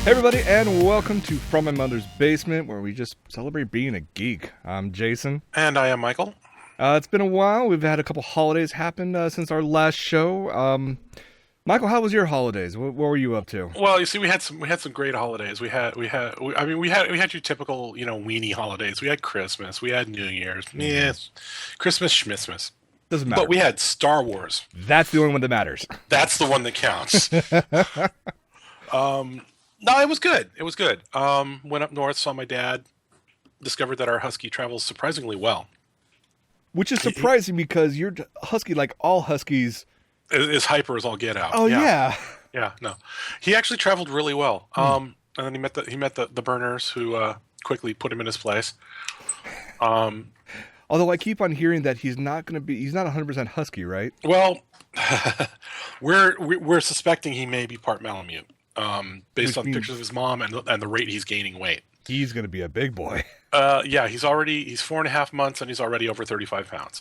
Hey everybody, and welcome to From My Mother's Basement, where we just celebrate being a geek. I'm Jason. And I am Michael. It's been a while. We've had a couple holidays happen since our last show. Michael, how was your holidays? What were you up to? Well, you see, we had some great holidays. We had your typical, weenie holidays. We had Christmas, we had New Year's, yes, Christmas, Schmissmas. Doesn't matter. But we had Star Wars. That's the only one that matters. That's the one that counts. No, it was good. It was good. Went up north, saw my dad, discovered that our husky travels surprisingly well. Which is surprising because your husky, like all huskies, Is hyper as all get out. Oh yeah. Yeah, no. He actually traveled really well. And then he met the burners who quickly put him in his place. Although I keep on hearing that he's not 100% husky, right? Well, we're suspecting he may be part Malamute, based on pictures of his mom and the rate he's gaining weight. He's going to be a big boy. Yeah, he's 4.5 months and he's already over 35 pounds.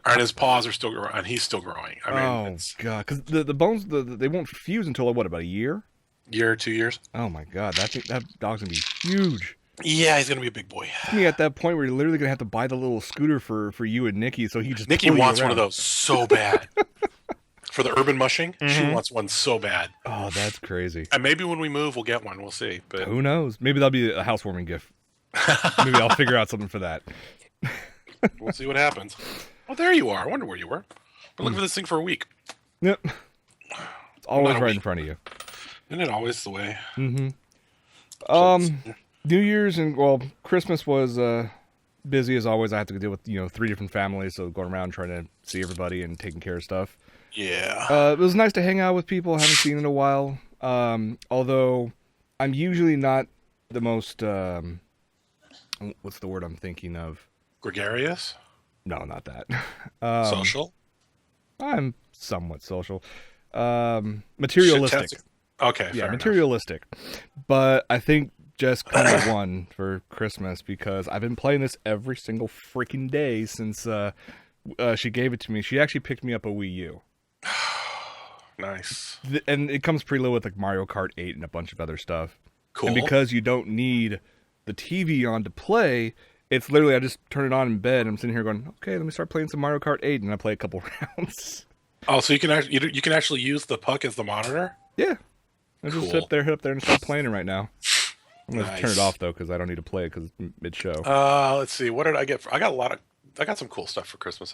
And his paws are still growing, and he's still growing. I mean, God, because the bones they won't fuse until what, about a year? Year, 2 years. Oh my God, that dog's gonna be huge. Yeah, he's gonna be a big boy. Me at that point where you're literally gonna have to buy the little scooter for you and Nikki, so he just Nikki wants one of those so bad. For the urban mushing, she wants one so bad. Oh, that's crazy. And maybe when we move, we'll get one. We'll see. But who knows? Maybe that'll be a housewarming gift. Maybe I'll figure out something for that. We'll see what happens. Well, there you are. I wonder where you were. Been looking for this thing for a week. Yep. It's always right in front of you. Isn't it always the way? Mm-hmm. New Year's and, Christmas was busy as always. I had to deal with, 3 different families, so going around trying to see everybody and taking care of stuff. Yeah. It was nice to hang out with people I haven't seen in a while. Although I'm usually not the most, what's the word I'm thinking of? Gregarious? No, not that. Social? I'm somewhat social. Materialistic. Okay, yeah, fair materialistic. Enough. But I think just kind of won for Christmas because I've been playing this every single freaking day since she gave it to me. She actually picked me up a Wii U. Nice. And it comes preloaded with like Mario Kart 8 and a bunch of other stuff. Cool. And because you don't need the TV on to play, it's literally I just turn it on in bed. And I'm sitting here going, okay, let me start playing some Mario Kart 8, and I play a couple rounds. Oh, so you can actually use the puck as the monitor? Yeah. I just hit up there and start playing it right now. I'm gonna turn it off though because I don't need to play it because it's mid-show. Let's see. What did I get? I got some cool stuff for Christmas.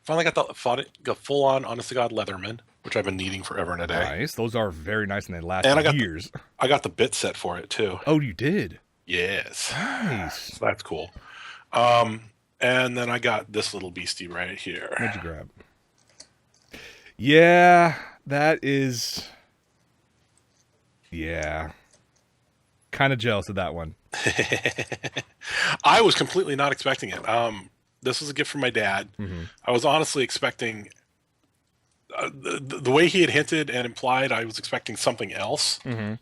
Finally got the full-on, honest to God Leatherman, which I've been needing forever and a day. Nice. Those are very nice and they last years. I got the bit set for it too. Oh, you did? Yes. Nice. So that's cool. And then I got this little beastie right here. What'd you grab? Yeah, that is... Yeah. Kind of jealous of that one. I was completely not expecting it. This was a gift from my dad. Mm-hmm. I was honestly expecting... the way he had hinted and implied, I was expecting something else. Mm-hmm.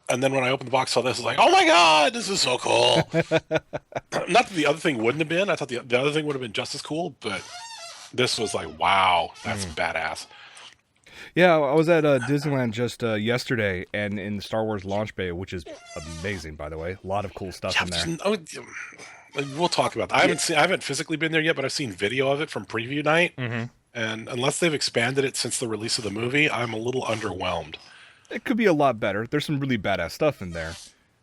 And then when I opened the box, saw this, I was like, "Oh my God, this is so cool!" Not that the other thing wouldn't have been. I thought the other thing would have been just as cool, but this was like, "Wow, that's badass." Yeah, I was at Disneyland just yesterday, and in the Star Wars launch bay, which is amazing, by the way. A lot of cool stuff in there. We'll talk about that. I haven't physically been there yet, but I've seen video of it from preview night. Mm-hmm. And unless they've expanded it since the release of the movie, I'm a little underwhelmed. It could be a lot better. There's some really badass stuff in there.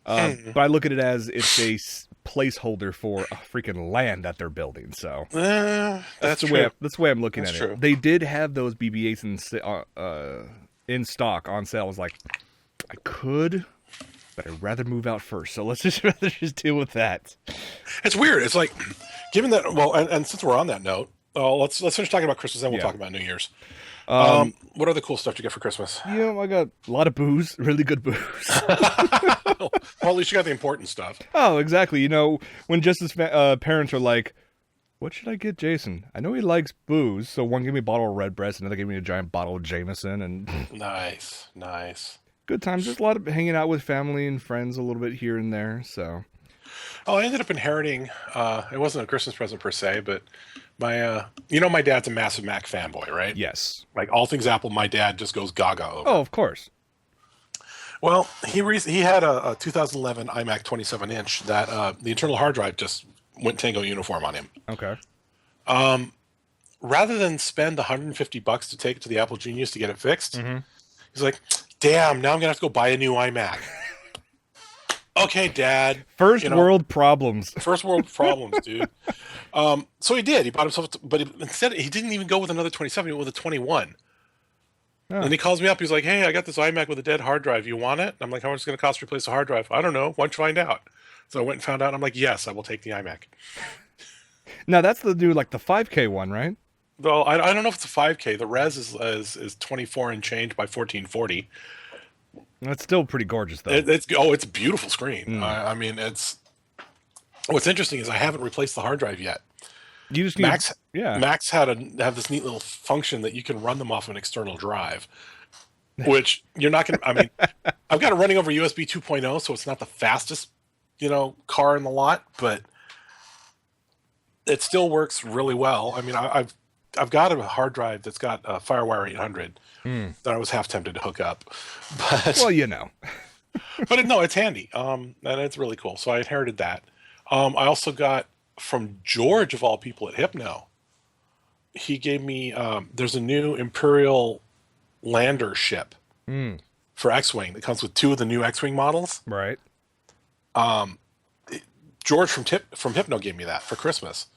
But I look at it as it's a placeholder for a freaking land that they're building. So that's the way I'm looking at it. They did have those BB-8s in stock on sale. I was like, I could, but I'd rather move out first. So let's just deal with that. It's weird. It's like, given that, and since we're on that note, let's finish talking about Christmas, then we'll talk about New Year's. What other cool stuff do you get for Christmas? I got a lot of booze, really good booze. Well, at least you got the important stuff. Oh, exactly. When Justin's parents are like, what should I get Jason? I know he likes booze, so one gave me a bottle of Redbreast, another gave me a giant bottle of Jameson, and Nice. Good times. Just a lot of hanging out with family and friends a little bit here and there, so. Oh, I ended up inheriting, it wasn't a Christmas present per se, but my dad's a massive Mac fanboy, right? Yes. Like all things Apple, my dad just goes gaga over. Oh, of course. Well, he had a 2011 iMac 27-inch that the internal hard drive just went Tango uniform on him. Okay. Rather than spend $150 to take it to the Apple Genius to get it fixed, Mm-hmm. he's like, "Damn, now I'm gonna have to go buy a new iMac." Okay, Dad. First world problems. First world problems, dude. So he did. He bought himself, but instead he didn't even go with another 27. He went with a 21. Oh. And he calls me up. He's like, "Hey, I got this iMac with a dead hard drive. You want it?" And I'm like, "How much is it going to cost to replace the hard drive?" "I don't know. Why don't you find out?" So I went and found out. And I'm like, "Yes, I will take the iMac." Now that's the new, like the 5K one, right? Well, I don't know if it's a 5K. The res is 24 and change by 1440. That's still pretty gorgeous, though. It's a beautiful screen. I mean, what's interesting is I haven't replaced the hard drive yet. You just need, Macs have this neat little function that you can run them off an external drive, which you're not going to. I mean, I've got it running over USB 2.0, so it's not the fastest, car in the lot, but it still works really well. I mean, I've got a hard drive that's got a FireWire 800 that I was half tempted to hook up, but but no, it's handy, and it's really cool. So I inherited that. I also got from George of all people at Hypno. He gave me there's a new Imperial lander ship for X-Wing that comes with 2 of the new X-Wing models. Right. George from Hypno gave me that for Christmas.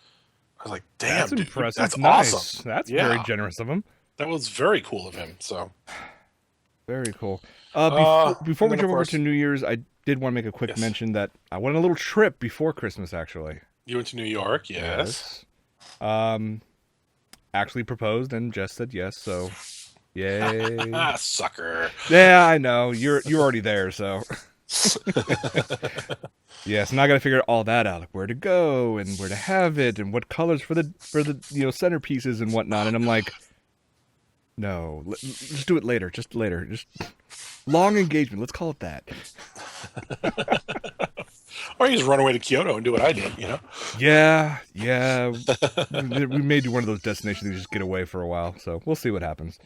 I was like, "Damn, that's dude, impressive. That's nice. Awesome. That's very generous of him. That was very cool of him." So very cool. Before we jump over to New Year's, I did want to make a quick mention that I went on a little trip before Christmas, actually. You went to New York? Yes. Actually proposed and Jess said yes, so yay. Sucker. Yeah, I know. You're already there, so. Yes, now I got to figure all that out, like where to go and where to have it and what colors for the centerpieces and whatnot. And I'm like, no, just do it later. Just later. Just long engagement. Let's call it that. Or you just run away to Kyoto and do what I did, Yeah. We may do one of those destinations and just get away for a while. So we'll see what happens.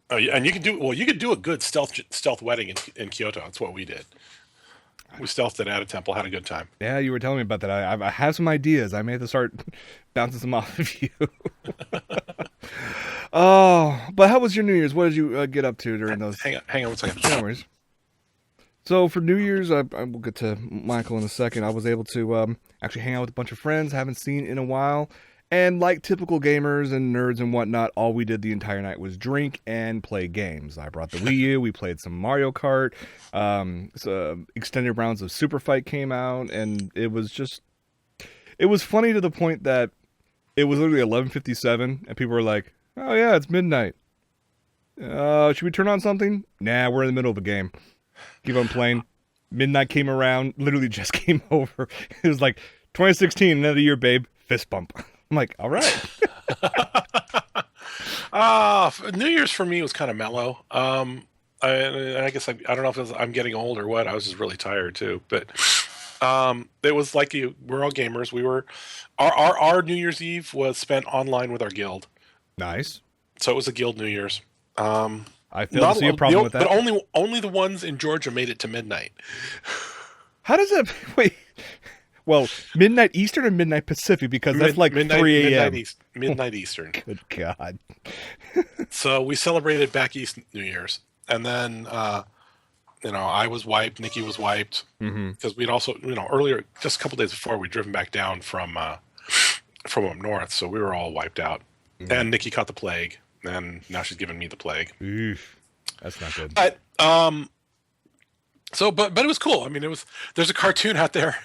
Oh, yeah, and you could do a good stealth wedding in Kyoto. That's what we did. We stealthed it at a temple, had a good time. Yeah, you were telling me about that. I have some ideas. I may have to start bouncing some off of you. Oh, but how was your New Year's? What did you get up to during those? Hang on 1 second. No worries. So for New Year's, I will get to Michael in a second. I was able to actually hang out with a bunch of friends I haven't seen in a while. And like typical gamers and nerds and whatnot, all we did the entire night was drink and play games. I brought the Wii U. We played some Mario Kart. Extended rounds of Super Fight came out, and it was funny to the point that it was literally 11:57, and people were like, "Oh yeah, it's midnight. Should we turn on something?" Nah, we're in the middle of a game. Keep on playing. Midnight came around. Literally just came over. It was like 2016, another year, babe. Fist bump. I'm like, all right. New Year's for me was kind of mellow. I guess I don't know if I'm getting old or what. I was just really tired too. But it was like we're all gamers. Our New Year's Eve was spent online with our guild. Nice. So it was a guild New Year's. I fail to see a problem with that. But only the ones in Georgia made it to midnight. How does that wait? Well, midnight Eastern or midnight Pacific, because that's like 3 a.m. Midnight Eastern. Good God. So we celebrated back East New Year's. And then, I was wiped. Nikki was wiped. Because we'd also, earlier, just a couple days before, we'd driven back down from up north. So we were all wiped out. And Nikki caught the plague. And now she's giving me the plague. Oof. That's not good. But, but it was cool. I mean, there's a cartoon out there.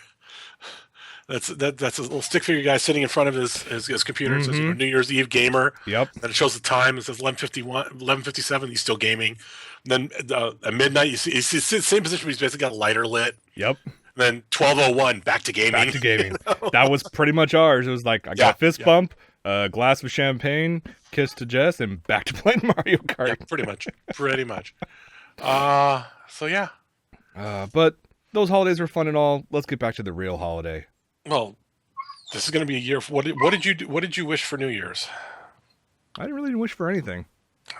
That's a little stick figure guy sitting in front of his computer. It says New Year's Eve gamer. Yep. Then it shows the time. It says 11:57. He's still gaming. And then at midnight, he's the same position, but he's basically got a lighter lit. Yep. And then 12:01, back to gaming. Back to gaming. That was pretty much ours. It was like I got a fist bump, a glass of champagne, kiss to Jess, and back to playing Mario Kart. Yeah, pretty much. So yeah. But those holidays were fun and all. Let's get back to the real holiday. Well, this is going to be a year. What did you do? What did you wish for New Year's? I didn't really wish for anything.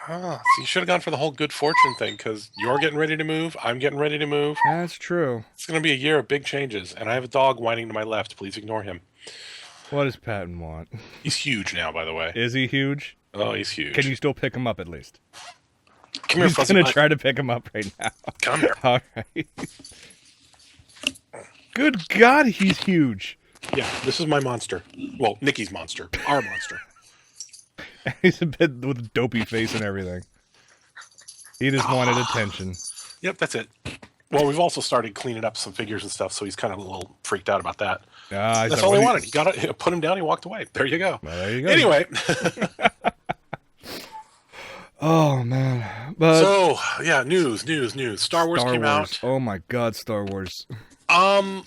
So you should have gone for the whole good fortune thing, because you're getting ready to move. I'm getting ready to move. That's true. It's going to be a year of big changes, and I have a dog whining to my left. Please ignore him. What does Patton want? He's huge now, by the way. Is he huge? Oh, he's huge. Can you still pick him up at least? Come here, He's going to try to pick him up right now. Come here. All right. Good God, he's huge. Yeah, this is my monster. Well, Nikki's monster. Our monster. He's a bit with a dopey face and everything. He just wanted attention. Yep, that's it. Well, we've also started cleaning up some figures and stuff, so he's kind of a little freaked out about that. That's all he wanted. He got it, put him down, he walked away. There you go. Well, there you go. Anyway. Oh, man. But so, yeah, news. Star Wars came out. Oh, my God, Star Wars. I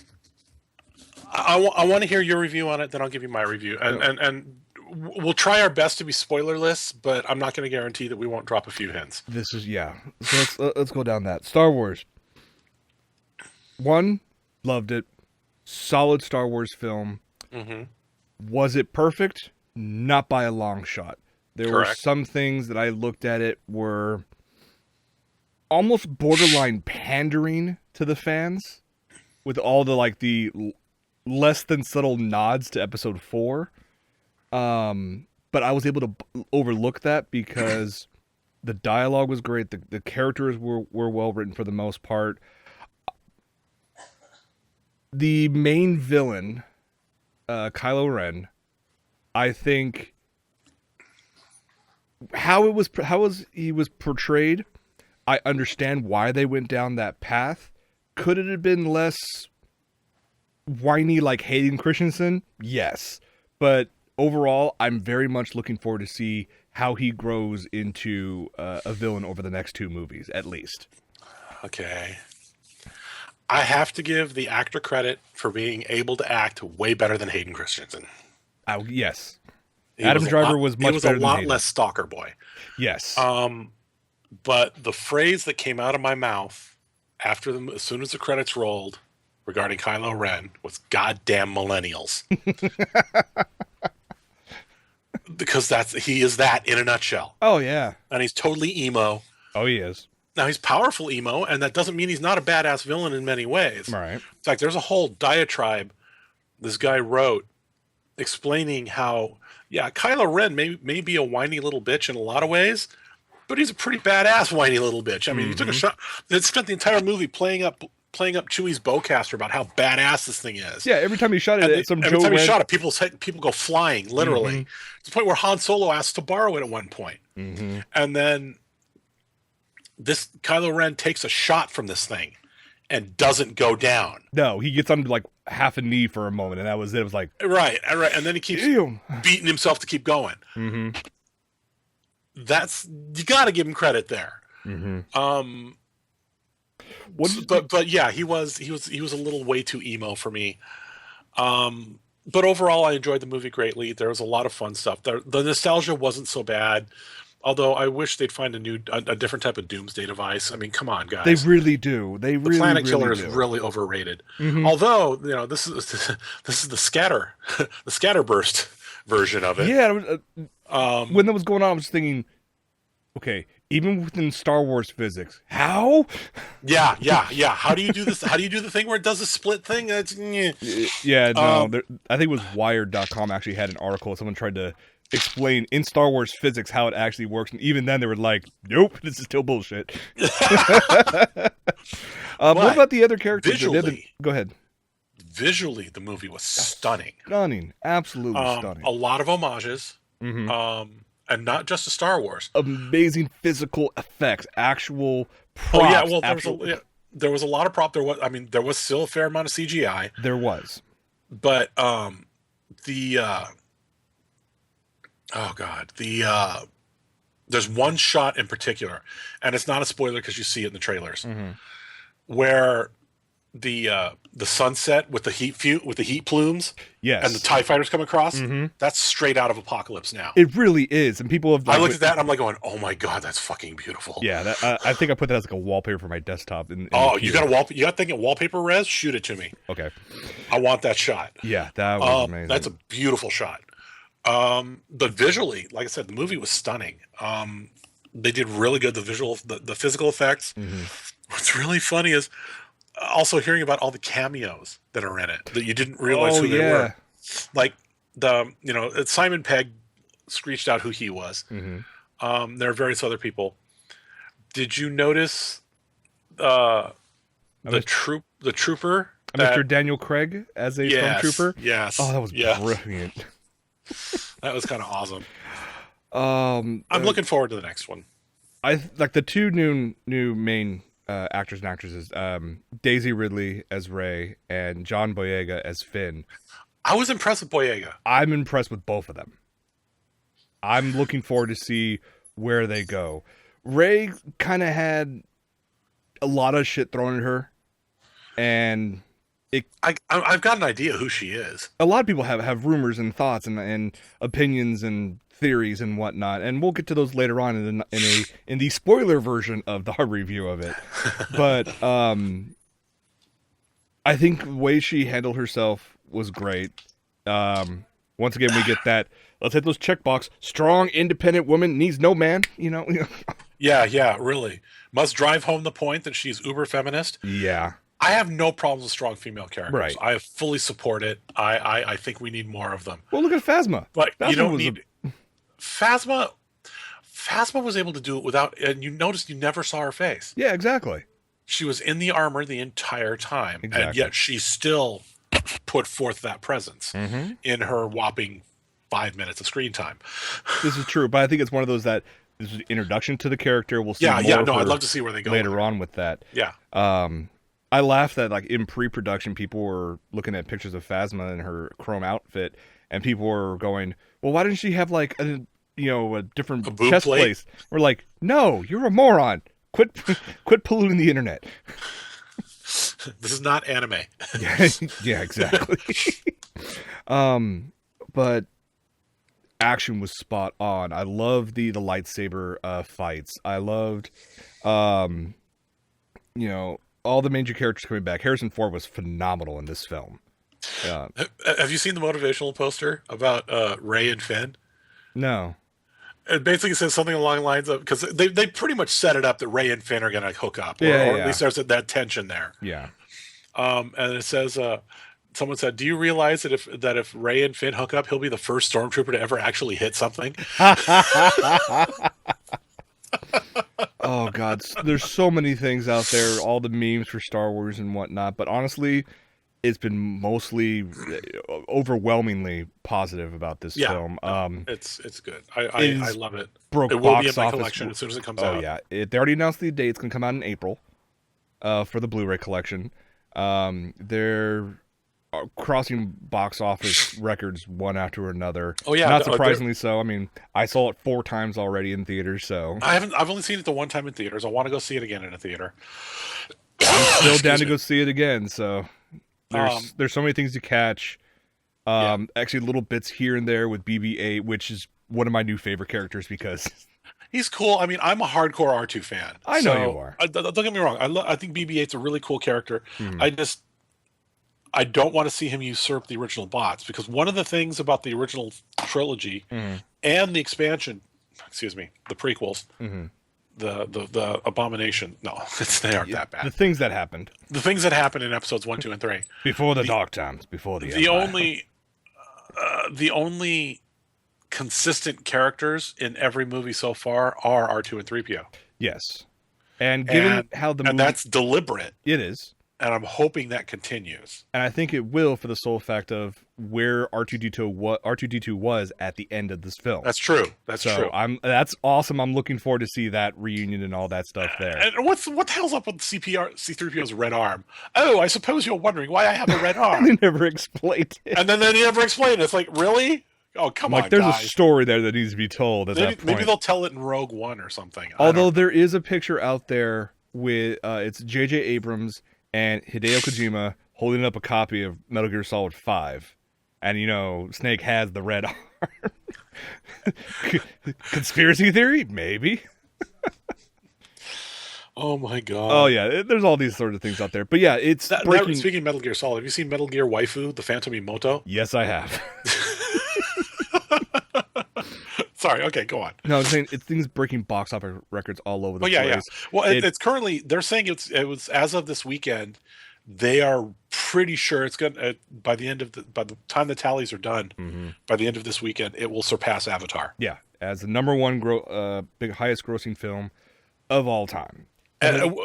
want to hear your review on it, then I'll give you my review. And we'll try our best to be spoilerless, but I'm not going to guarantee that we won't drop a few hints. So let's go down that. Star Wars. 1, loved it. Solid Star Wars film. Mm-hmm. Was it perfect? Not by a long shot. There Correct. were some things that I looked at it were almost borderline pandering to the fans with all the less than subtle nods to episode 4. But I was able to overlook that because the dialogue was great. The characters were well written for the most part. The main villain, Kylo Ren, I think how he was portrayed, I understand why they went down that path. Could it have been less whiny like Hayden Christensen? Yes. But overall, I'm very much looking forward to see how he grows into a villain over the next 2 movies, at least. Okay. I have to give the actor credit for being able to act way better than Hayden Christensen. Yes. Adam Driver was much better than Hayden. He was a lot less stalker boy. Yes. But the phrase that came out of my mouth as soon as the credits rolled regarding Kylo Ren was "goddamn millennials," because he is that in a nutshell. Oh yeah, and he's totally emo. Oh, he is. Now he's powerful emo, and that doesn't mean he's not a badass villain in many ways. Right. In fact, there's a whole diatribe this guy wrote explaining how, yeah, Kylo Ren may be a whiny little bitch in a lot of ways, but he's a pretty badass whiny little bitch. I mean, he took a shot. They spent the entire movie playing up Chewie's bowcaster about how badass this thing is. Yeah, every time he shot it, he shot it, people go flying, literally. To the point where Han Solo asked to borrow it at one point. And then this Kylo Ren takes a shot from this thing and doesn't go down. No, he gets on like half a knee for a moment, and that was it. It was like right, and then he keeps beating himself to keep going. That's, you got to give him credit there. But yeah, he was a little way too emo for me. But overall, I enjoyed the movie greatly. There was a lot of fun stuff. The nostalgia wasn't so bad. Although I wish they'd find a different type of doomsday device. I mean, come on, guys. They really do. The Planet Killer is really overrated. Although, this is the scatterburst version of it. Yeah. When that was going on, I was thinking, okay, even within Star Wars physics, how? Yeah. How do you do this? How do you do the thing where it does a split thing? I think it was Wired.com actually had an article. Someone tried to explain in Star Wars physics how it actually works, and even then they were like, nope, this is still bullshit. What about the other characters? Visually, go ahead. Visually, the movie was stunning. Absolutely stunning. A lot of homages, and not just to Star Wars. Amazing physical effects, actual props. There was a lot of prop. There was still a fair amount of CGI. There was, but there's one shot in particular, and it's not a spoiler because you see it in the trailers, where the sunset with the heat plumes, yes, and the TIE fighters come across. That's straight out of Apocalypse Now. It really is, and people have. I looked at that and I'm like going, "Oh my god, that's fucking beautiful." Yeah, I think I put that as like a wallpaper for my desktop. You got you got thinking wallpaper res? Shoot it to me. Okay, I want that shot. Yeah, that was amazing. That's a beautiful shot. But visually, like I said, the movie was stunning. They did really good. The physical effects. Mm-hmm. What's really funny is also hearing about all the cameos that are in it that you didn't realize Oh who they yeah. were. Like Simon Pegg screeched out who he was. Mm-hmm. There are various other people. Did you notice the trooper? Mr. Daniel Craig as a stormtrooper? Yes. Oh, that was brilliant. That was kind of awesome. I'm looking forward to the next one. I like the two new main actors and actresses, Daisy Ridley as Rey and John Boyega as Finn. I was impressed with Boyega. I'm impressed with both of them. I'm looking forward to see where they go. Rey kind of had a lot of shit thrown at her, and I've got an idea who she is. A lot of people have rumors and thoughts and opinions and theories and whatnot, and we'll get to those later on in the spoiler version of our review of it. But I think the way she handled herself was great. Once again, we get that. Let's hit those checkbox. Strong, independent woman needs no man. Yeah, really. Must drive home the point that she's uber feminist. Yeah. I have no problems with strong female characters. Right. I fully support it. I think we need more of them. Well, look at Phasma. But Phasma you don't need... Phasma was able to do it without... And you noticed you never saw her face. Yeah, exactly. She was in the armor the entire time. Exactly. And yet she still put forth that presence in her whopping 5 minutes of screen time. This is true, but I think it's one of those that this is an introduction to the character. We'll see more I'd love to see where they go later on with that. Yeah. I laughed that like in pre-production, people were looking at pictures of Phasma in her chrome outfit, and people were going, "Well, why didn't she have like a different chest place?" We're like, "No, you're a moron. Quit polluting the internet." This is not anime. Yeah, exactly. But action was spot on. I loved the lightsaber fights. I loved, all the major characters coming back. Harrison Ford was phenomenal in this film. Have you seen the motivational poster about Rey and Finn? No. It basically says something along the lines of, because they pretty much set it up that Rey and Finn are going to hook up, or at least there's that tension there. Yeah. And it says, someone said, "Do you realize that if Rey and Finn hook up, he'll be the first stormtrooper to ever actually hit something?" Oh God, there's so many things out there, all the memes for Star Wars and whatnot. But honestly, it's been mostly overwhelmingly positive about this film. It's good. I love it. Broke it will box be in my office collection as soon as it comes out. Oh yeah, they already announced the date. It's gonna come out in April for the Blu-ray collection. They're crossing box office records one after another. Oh yeah, not surprisingly so. I mean, I saw it 4 times already in theaters. So I've only seen it the one time in theaters. I want to go see it again in a theater. I'm still down to go see it again. So there's so many things to catch. Actually, little bits here and there with BB-8, which is one of my new favorite characters because he's cool. I mean, I'm a hardcore R2 fan. I know you are. Don't get me wrong. I think BB-8's a really cool character. I don't want to see him usurp the original bots, because one of the things about the original trilogy and the expansion, the prequels, the abomination. No, they aren't that bad. The things that happened. The things that happened in episodes 1, 2, and 3. Before the dark times, before the Empire. The only consistent characters in every movie so far are R2 and 3PO. Yes. And given how the movie... And that's deliberate. It is. And I'm hoping that continues. And I think it will, for the sole fact of where R2-D2 was at the end of this film. That's true. That's true. That's awesome. I'm looking forward to see that reunion and all that stuff there. And what the hell's up with C-3PO's red arm? Oh, I suppose you're wondering why I have a red arm. They never explained it. And then they never explained it. It's like, really? Oh, come on, there's guys. A story there that needs to be told at that point. Maybe they'll tell it in Rogue One or something. Although there is a picture out there with it's J.J. Abrams and Hideo Kojima holding up a copy of Metal Gear Solid 5. And, Snake has the red arm. Conspiracy theory? Maybe. Oh, my God. Oh, yeah. There's all these sort of things out there. But, yeah, it's breaking... Speaking of Metal Gear Solid, have you seen Metal Gear Waifu, the Phantom Emoto? Yes, I have. Sorry. Okay, go on. No, I'm saying things breaking box office records all over the place. Yeah. Well, it's currently, they're saying it was as of this weekend. They are pretty sure it's going to, by the time the tallies are done, by the end of this weekend, it will surpass Avatar. Yeah, as the number one highest grossing film of all time. And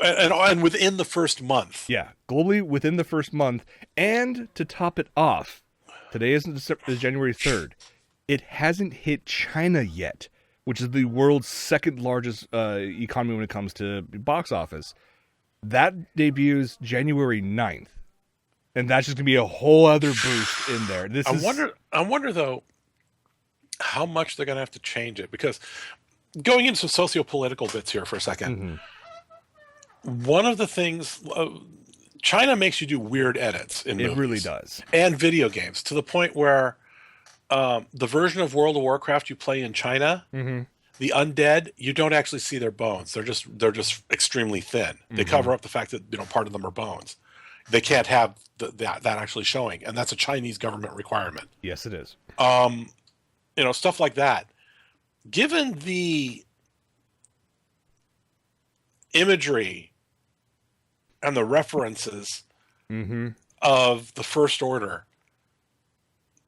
within the first month. Yeah, globally within the first month. And to top it off, today is January 3rd. It hasn't hit China yet, which is the world's second largest economy when it comes to box office. That debuts January 9th. And that's just going to be a whole other boost in there. I wonder, though, how much they're going to have to change it. Because going into some socio-political bits here for a second, one of the things... China makes you do weird edits in movies. It really does. And video games, to the point where the version of World of Warcraft you play in China... The undead, you don't actually see their bones. They're just extremely thin. They cover up the fact that part of them are bones. They can't have that actually showing, and that's a Chinese government requirement. Yes, it is. Stuff like that. Given the imagery and the references of the First Order,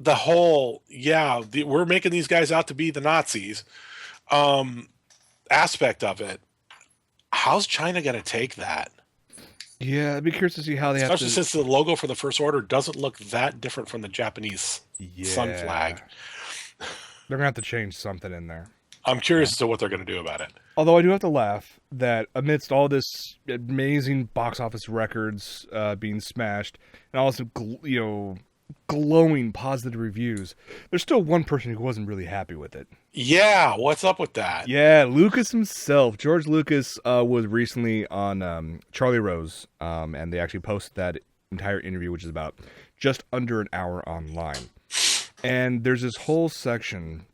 the whole we're making these guys out to be the Nazis. Aspect of it, how's China going to take that? Yeah, I'd be curious to see how they Especially since the logo for the First Order doesn't look that different from the Japanese sun flag. They're going to have to change something in there. I'm curious as to what they're going to do about it. Although I do have to laugh that amidst all this amazing box office records being smashed and also, glowing positive reviews, there's still one person who wasn't really happy with it. Yeah, what's up with that? Yeah, Lucas himself. George Lucas was recently on Charlie Rose, and they actually posted that entire interview, which is about just under an hour online. And there's this whole section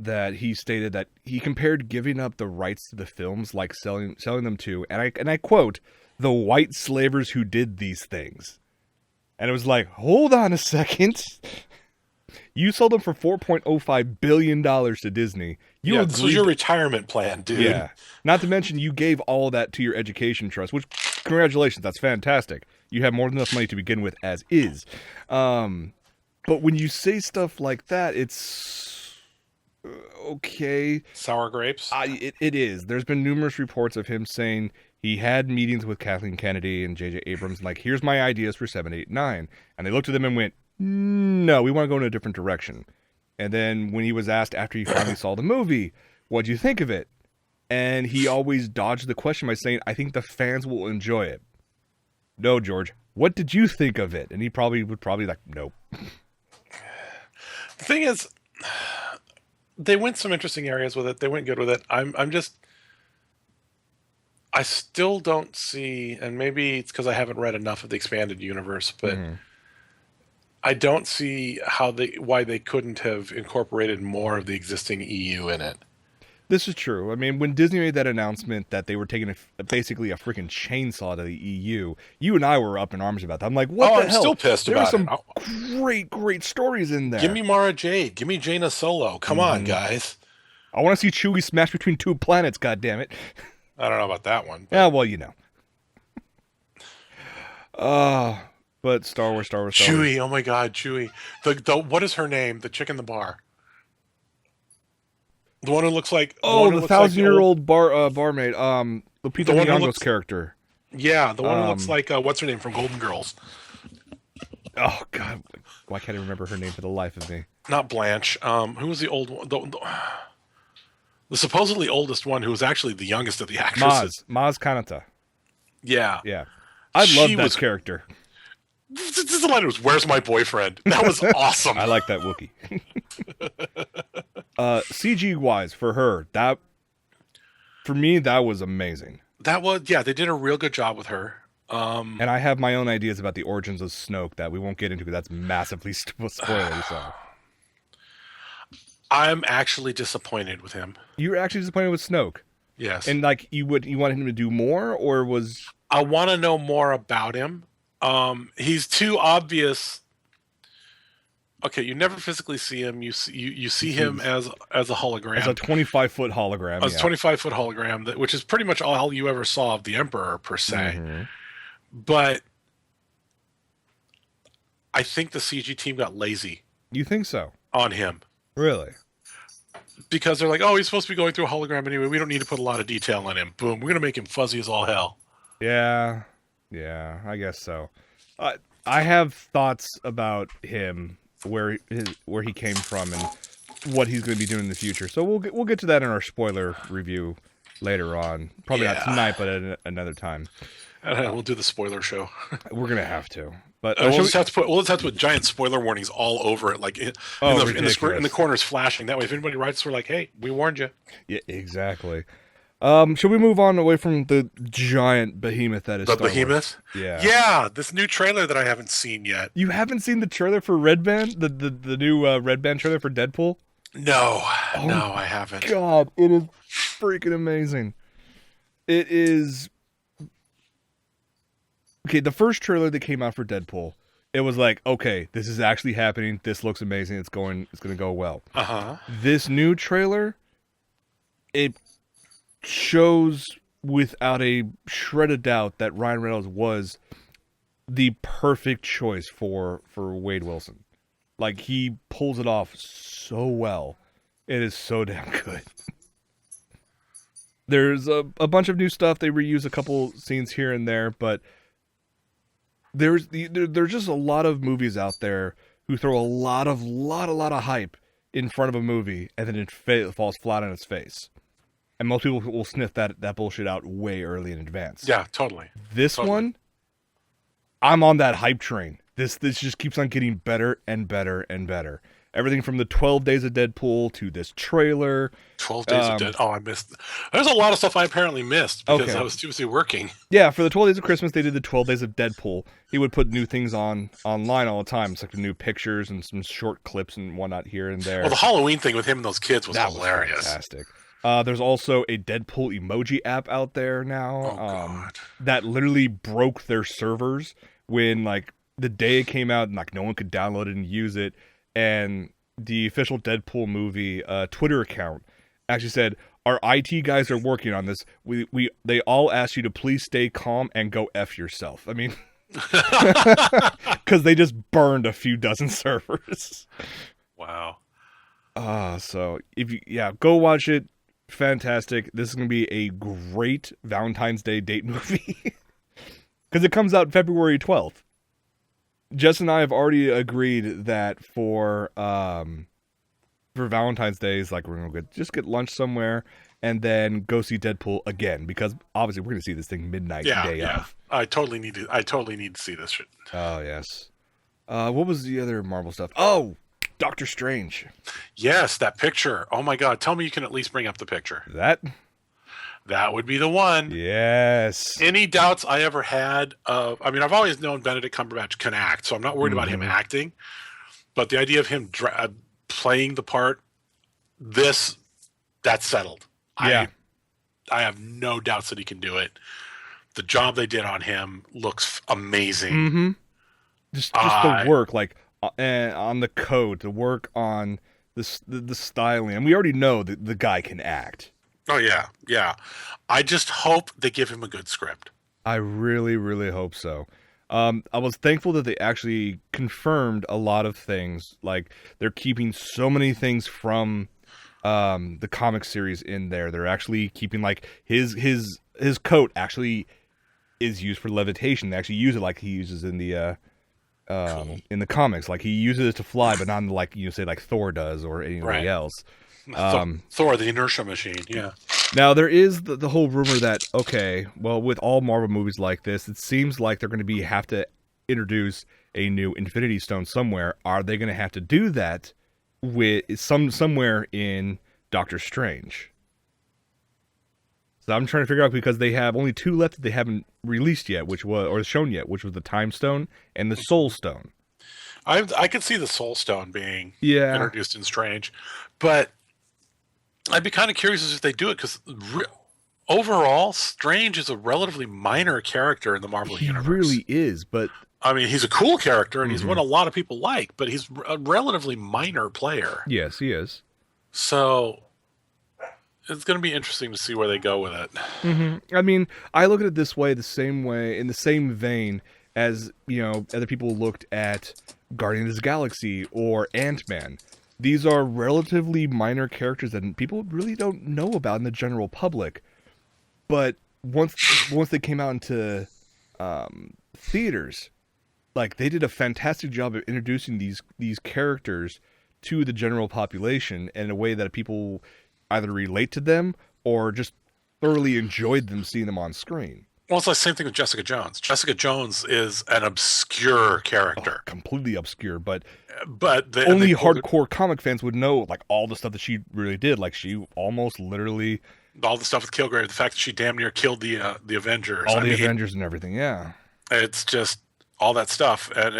that he stated that he compared giving up the rights to the films like selling them to, and I quote, the white slavers who did these things. And it was like, hold on a second. You sold them for $4.05 billion to Disney. This was your retirement plan, dude. Yeah. Not to mention you gave all that to your education trust, which, congratulations, that's fantastic. You have more than enough money to begin with as is. But when you say stuff like that, it's... okay. Sour grapes? It is. There's been numerous reports of him saying... he had meetings with Kathleen Kennedy and J.J. Abrams, like, here's my ideas for 7, 8, 9. And they looked at them and went, no, we want to go in a different direction. And then when he was asked after he finally saw the movie, what'd you think of it? And he always dodged the question by saying, I think the fans will enjoy it. No, George, what did you think of it? And he would probably like, nope. The thing is, they went some interesting areas with it. They went good with it. I still don't see, and maybe it's because I haven't read enough of the expanded universe, but I don't see why they couldn't have incorporated more of the existing EU in it. This is true. I mean, when Disney made that announcement that they were taking basically a freaking chainsaw to the EU, you and I were up in arms about that. I'm like, what the hell? I'm still pissed about it. There are some great stories in there. Give me Mara Jade. Give me Jaina Solo. Come on, guys. I want to see Chewie smash between two planets, goddammit. I don't know about that one. But... yeah, well, you know. But Star Wars. Chewie, oh my God, Chewie. The what is her name? The chick in the bar. The one who looks like... the 1,000-year-old barmaid. Lupita Nyong'o's character. Yeah, the one who looks like... what's her name from Golden Girls? Oh, God. Why can't I remember her name for the life of me? Not Blanche. Who was the old one? The supposedly oldest one who was actually the youngest of the actresses. Maz Kanata. Yeah. Yeah. I love that character. This line was, "Where's my boyfriend?" That was awesome. I like that Wookiee. CG-wise, for her, for me, that was amazing. That was, yeah, they did a real good job with her. And I have my own ideas about the origins of Snoke that we won't get into because that's massively spoilery. So. I'm actually disappointed with him. You were actually disappointed with Snoke? Yes. And like you wanted him to do more, or was... I want to know more about him. He's too obvious Okay, you never physically see him. You see him as a hologram, as a 25-foot hologram, as a 25-foot hologram, which is pretty much all you ever saw of the Emperor per se. Mm-hmm. But I think the CG team got lazy. You think so? On him, really? Because they're like, oh, he's supposed to be going through a hologram anyway. We don't need to put a lot of detail on him. Boom, we're gonna make him fuzzy as all hell. Yeah, I guess so. I have thoughts about him, where he came from, and what he's going to be doing in the future. So we'll get to that in our spoiler review later on. Probably not tonight, but at another time. We'll do the spoiler show. We're gonna have to, but we'll just have to put giant spoiler warnings all over it, like in the corners flashing. That way, if anybody writes, we're like, hey, we warned you. Yeah, exactly. Should we move on away from the giant behemoth that is the behemoth? Yeah. This new trailer that I haven't seen yet. You haven't seen the trailer for Red Band, the new Red Band trailer for Deadpool? No, I haven't. God, it is freaking amazing. It is. Okay, the first trailer that came out for Deadpool, it was like, okay, this is actually happening. This looks amazing. It's going to go well. This new trailer, it shows without a shred of doubt that Ryan Reynolds was the perfect choice for Wade Wilson. Like, he pulls it off so well. It is so damn good. There's a bunch of new stuff. They reuse a couple scenes here and there, but there's just a lot of movies out there who throw a lot of hype in front of a movie, and then it falls flat on its face. And most people will sniff that bullshit out way early in advance. Yeah, totally. This one, I'm on that hype train. This just keeps on getting better and better and better. Everything from the 12 Days of Deadpool to this trailer. 12 Days of Deadpool. Oh, I missed. There's a lot of stuff I apparently missed because I was too busy working. Yeah, for the 12 Days of Christmas, they did the 12 Days of Deadpool. He would put new things online all the time. It's like the new pictures and some short clips and whatnot here and there. Well, the Halloween thing with him and those kids was hilarious. Was fantastic. There's also a Deadpool emoji app out there now. God. That literally broke their servers when, like, the day it came out and, like, no one could download it and use it. And the official Deadpool movie Twitter account actually said, our IT guys are working on this. They all ask you to please stay calm and go F yourself. I mean, because they just burned a few dozen servers. Wow. So go watch it. Fantastic. This is going to be a great Valentine's Day date movie. Because it comes out February 12th. Jess and I have already agreed that for Valentine's Day, like, we're gonna just get lunch somewhere and then go see Deadpool again, because obviously we're gonna see this thing midnight day of. I totally need to see this shit. Oh yes. What was the other Marvel stuff? Oh, Doctor Strange. Yes, that picture. Oh my God! Tell me you can at least bring up the picture. That would be the one. Yes. Any doubts I ever had of... I mean, I've always known Benedict Cumberbatch can act, so I'm not worried about him acting. But the idea of him playing the part, that's settled. Yeah. I have no doubts that he can do it. The job they did on him looks amazing. Mm-hmm. Just the work, like, on the code, the work on the styling. And we already know that the guy can act. Oh, yeah. I just hope they give him a good script. I really, really hope so. I was thankful that they actually confirmed a lot of things. Like, they're keeping so many things from the comic series in there. They're actually keeping, like, his coat actually is used for levitation. They actually use it like he uses in the comics. Like, he uses it to fly, but not like, say, like Thor does or anybody else. Thor, the inertia machine, yeah. Now, there is the whole rumor that, okay, well, with all Marvel movies like this, it seems like they're going to have to introduce a new Infinity Stone somewhere. Are they going to have to do that with somewhere in Doctor Strange? So I'm trying to figure out, because they have only two left that they haven't released yet, or shown yet, which was the Time Stone and the Soul Stone. I could see the Soul Stone being introduced in Strange, but I'd be kind of curious as if they do it, because overall, Strange is a relatively minor character in the Marvel universe. He really is, but I mean, he's a cool character, and he's one a lot of people like, but he's a relatively minor player. Yes, he is. So it's going to be interesting to see where they go with it. I mean, I look at it this way, the same way, in the same vein as, other people looked at Guardians of the Galaxy or Ant-Man. These are relatively minor characters that people really don't know about in the general public. But once they came out into theaters, like, they did a fantastic job of introducing these characters to the general population in a way that people either relate to them or just thoroughly enjoyed them seeing them on screen. Well, it's the same thing with Jessica Jones. Jessica Jones is an obscure character. Completely obscure, but only hardcore comic fans would know, like, all the stuff that she really did. Like, she almost literally... all the stuff with Kilgrave, the fact that she damn near killed the Avengers. All the Avengers and everything, yeah. It's just all that stuff. And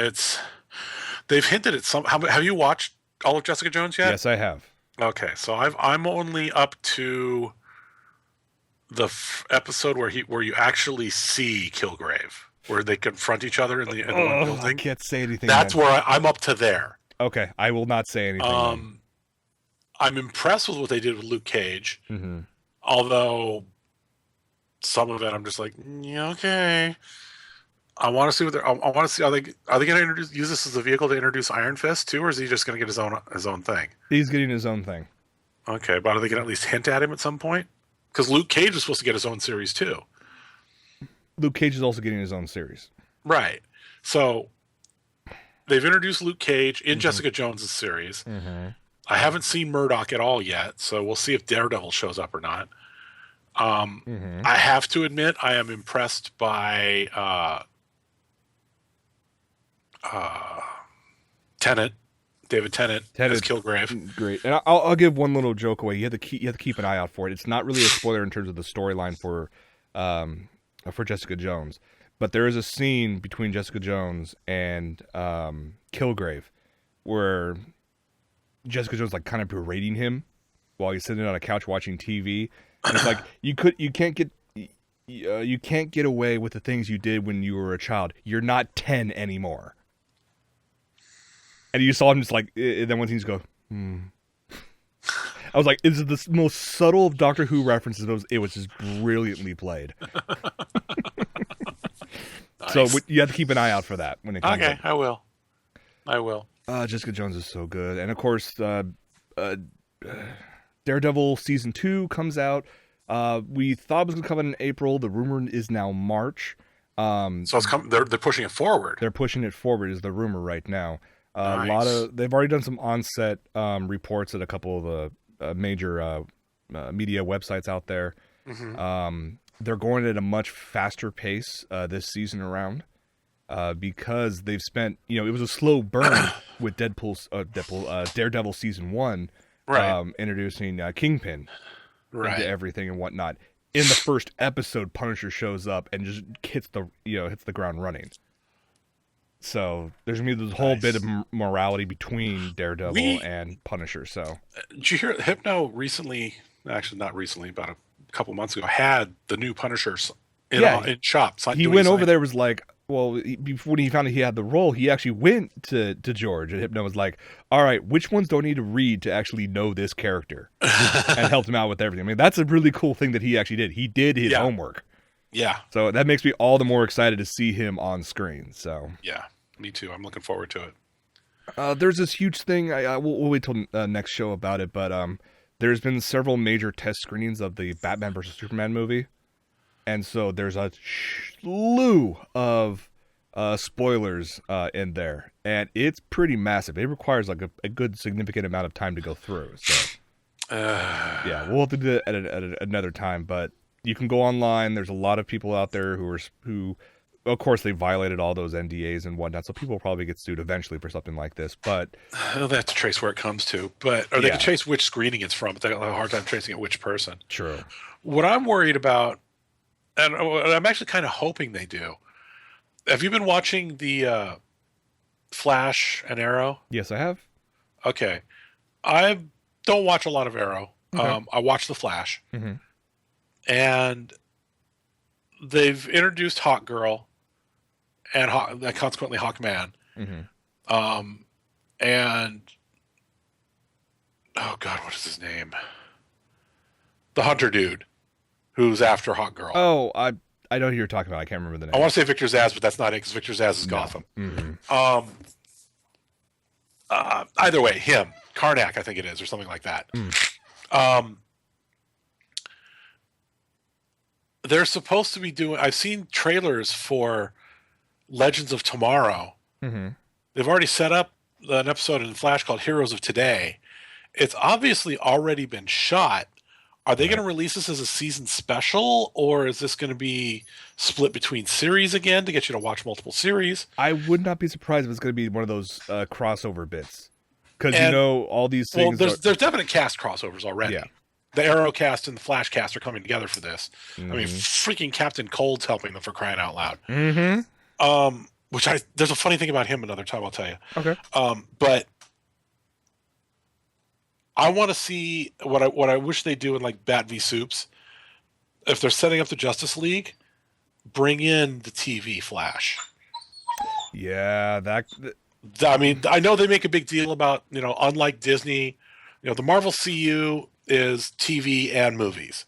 they've hinted at some... Have you watched all of Jessica Jones yet? Yes, I have. Okay, so I'm only up to the episode where you actually see Kilgrave, where they confront each other in the one building. I can't say anything. That's where I'm up to there. Okay, I will not say anything. I'm impressed with what they did with Luke Cage, although some of it I'm just like, yeah, okay. I want to see I want to see, are they going to use this as a vehicle to introduce Iron Fist too, or is he just going to get his own thing? He's getting his own thing. Okay, but are they going to at least hint at him at some point? Because Luke Cage is supposed to get his own series too. Luke Cage is also getting his own series. Right. So they've introduced Luke Cage in Jessica Jones' series. I haven't seen Murdoch at all yet, so we'll see if Daredevil shows up or not. I have to admit, I am impressed by David Tennant as Kilgrave. Great, and I'll give one little joke away. You have to keep an eye out for it. It's not really a spoiler in terms of the storyline for Jessica Jones, but there is a scene between Jessica Jones and Kilgrave where Jessica Jones like kind of berating him while he's sitting on a couch watching TV. And it's like you can't get away with the things you did when you were a child. You're not 10 anymore. And you saw him just like, then one thing just go, I was like, this is the most subtle of Doctor Who references. It was just brilliantly played. Nice. So you have to keep an eye out for that when it comes up. I will. Jessica Jones is so good. And of course, Daredevil Season 2 comes out. We thought it was going to come out in April. The rumor is now March. So it's they're pushing it forward. They're pushing it forward is the rumor right now. Nice. They've already done some on-set reports at a couple of the major media websites out there. They're going at a much faster pace this season around because they've spent, it was a slow burn with Daredevil Season 1, right. Introducing Kingpin into everything and whatnot. In the first episode, Punisher shows up and just hits the ground running. So there's gonna be this whole bit of morality between Daredevil and Punisher. So did you hear Hypno recently? Actually, not recently, about a couple months ago, had the new Punishers in shops. He went over there, was like, well, when he found out he had the role, he actually went to George, and Hypno was like, all right, which ones do I need to read to actually know this character? And helped him out with everything. I mean, that's a really cool thing that he actually did. He did his homework. Yeah. So that makes me all the more excited to see him on screen. So yeah, me too. I'm looking forward to it. There's this huge thing. We'll wait till next show about it, but there's been several major test screenings of the Batman vs Superman movie, and so there's a slew of spoilers in there, and it's pretty massive. It requires like a good significant amount of time to go through. So yeah, we'll have to do it at another time, but you can go online. There's a lot of people out there who of course they violated all those NDAs and whatnot, so people will probably get sued eventually for something like this. But they have to trace where it comes to, or they can trace which screening it's from, but they have a hard time tracing it which person. True. What I'm worried about, and I'm actually kind of hoping they do. Have you been watching the Flash and Arrow? Yes, I have. Okay. I don't watch a lot of Arrow. Okay. I watch the Flash. Mm-hmm. And they've introduced Hawk Girl and consequently Hawkman. And oh god, what is his name? The Hunter dude, who's after Hawk Girl. Oh, I know who you're talking about. I can't remember the name. I want to say Victor Zsasz, but that's not it because Victor Zsasz is Gotham. Either way, him, Karnak, I think it is, or something like that. They're supposed to be doing. I've seen trailers for Legends of Tomorrow. They've already set up an episode in Flash called Heroes of Today. It's obviously already been shot. Are they going to release this as a season special, or is this going to be split between series again to get you to watch multiple series? I would not be surprised if it's going to be one of those crossover bits. Because, you know, all these things... Well, there's definite cast crossovers already. Yeah. The Arrow cast and the Flash cast are coming together for this. I mean, freaking Captain Cold's helping them, for crying out loud. There's a funny thing about him another time, I'll tell you. Okay. But I want to see what I wish they do in like Bat v Soups. If they're setting up the Justice League, bring in the TV Flash. Yeah, I mean, I know they make a big deal about, you know, unlike Disney, you know, the Marvel CU is TV and movies.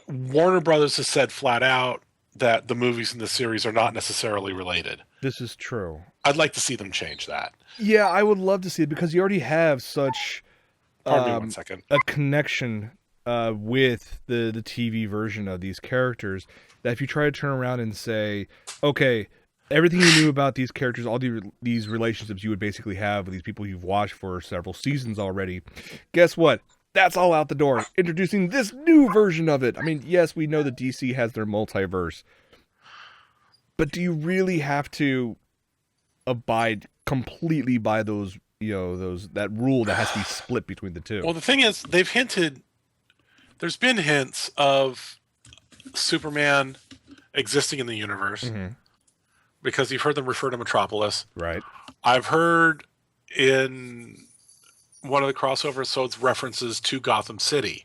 Warner Brothers has said flat out that the movies in the series are not necessarily related. This is true. I'd like to see them change that. Yeah, I would love to see it because you already have such Pardon me 1 second. A connection with the TV version of these characters that if you try to turn around and say, okay, everything you knew about these characters, all these relationships you would basically have with these people you've watched for several seasons already, guess what? That's all out the door. Introducing this new version of it. I mean, yes, we know that DC has their multiverse, but do you really have to abide completely by those, you know, that rule that has to be split between the two? Well, the thing is, there's been hints of Superman existing in the universe because you've heard them refer to Metropolis. Right. I've heard in one of the crossover episodes references to Gotham City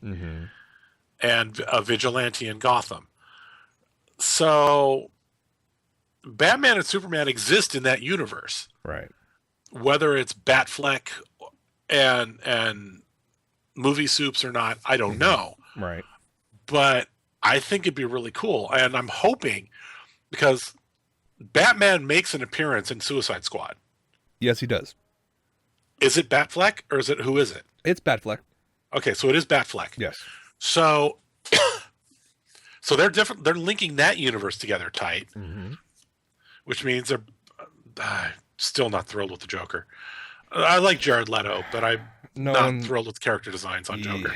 and a vigilante in Gotham. So Batman and Superman exist in that universe. Right. Whether it's Batfleck and movie soups or not, I don't know. Right. But I think it'd be really cool. And I'm hoping, because Batman makes an appearance in Suicide Squad. Yes, he does. Is it Batfleck or who is it? It's Batfleck. Okay, so it is Batfleck. Yes. So they're different. They're linking that universe together tight, which means they're still not thrilled with the Joker. I like Jared Leto, but I'm not thrilled with the character designs on Joker.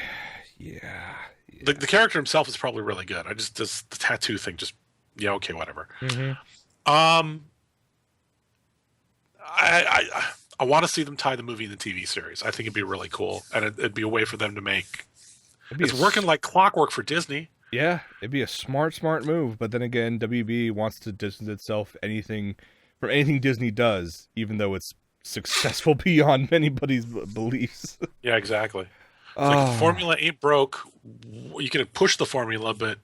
Yeah. The character himself is probably really good. The tattoo thing just, yeah, okay, whatever. I want to see them tie the movie and the TV series. I think it'd be really cool, and it'd be a way for them to make. It's working like clockwork for Disney. Yeah, it'd be a smart move. But then again, WB wants to distance itself from anything Disney does, even though it's successful beyond anybody's beliefs. Yeah, exactly. It's like the formula ain't broke. You can push the formula, but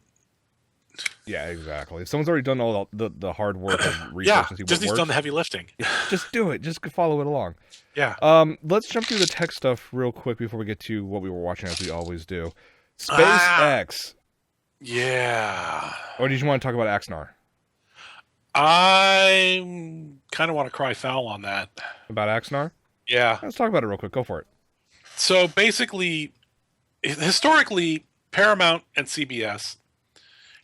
yeah, exactly. If someone's already done all the hard work of research and see what Disney's works, done the heavy lifting. Just do it. Just follow it along. Yeah. Let's jump through the tech stuff real quick before we get to what we were watching, as we always do. SpaceX. Yeah. Or did you want to talk about Axnar? I kind of want to cry foul on that. About Axnar? Yeah. Let's talk about it real quick. Go for it. So basically, historically, Paramount and CBS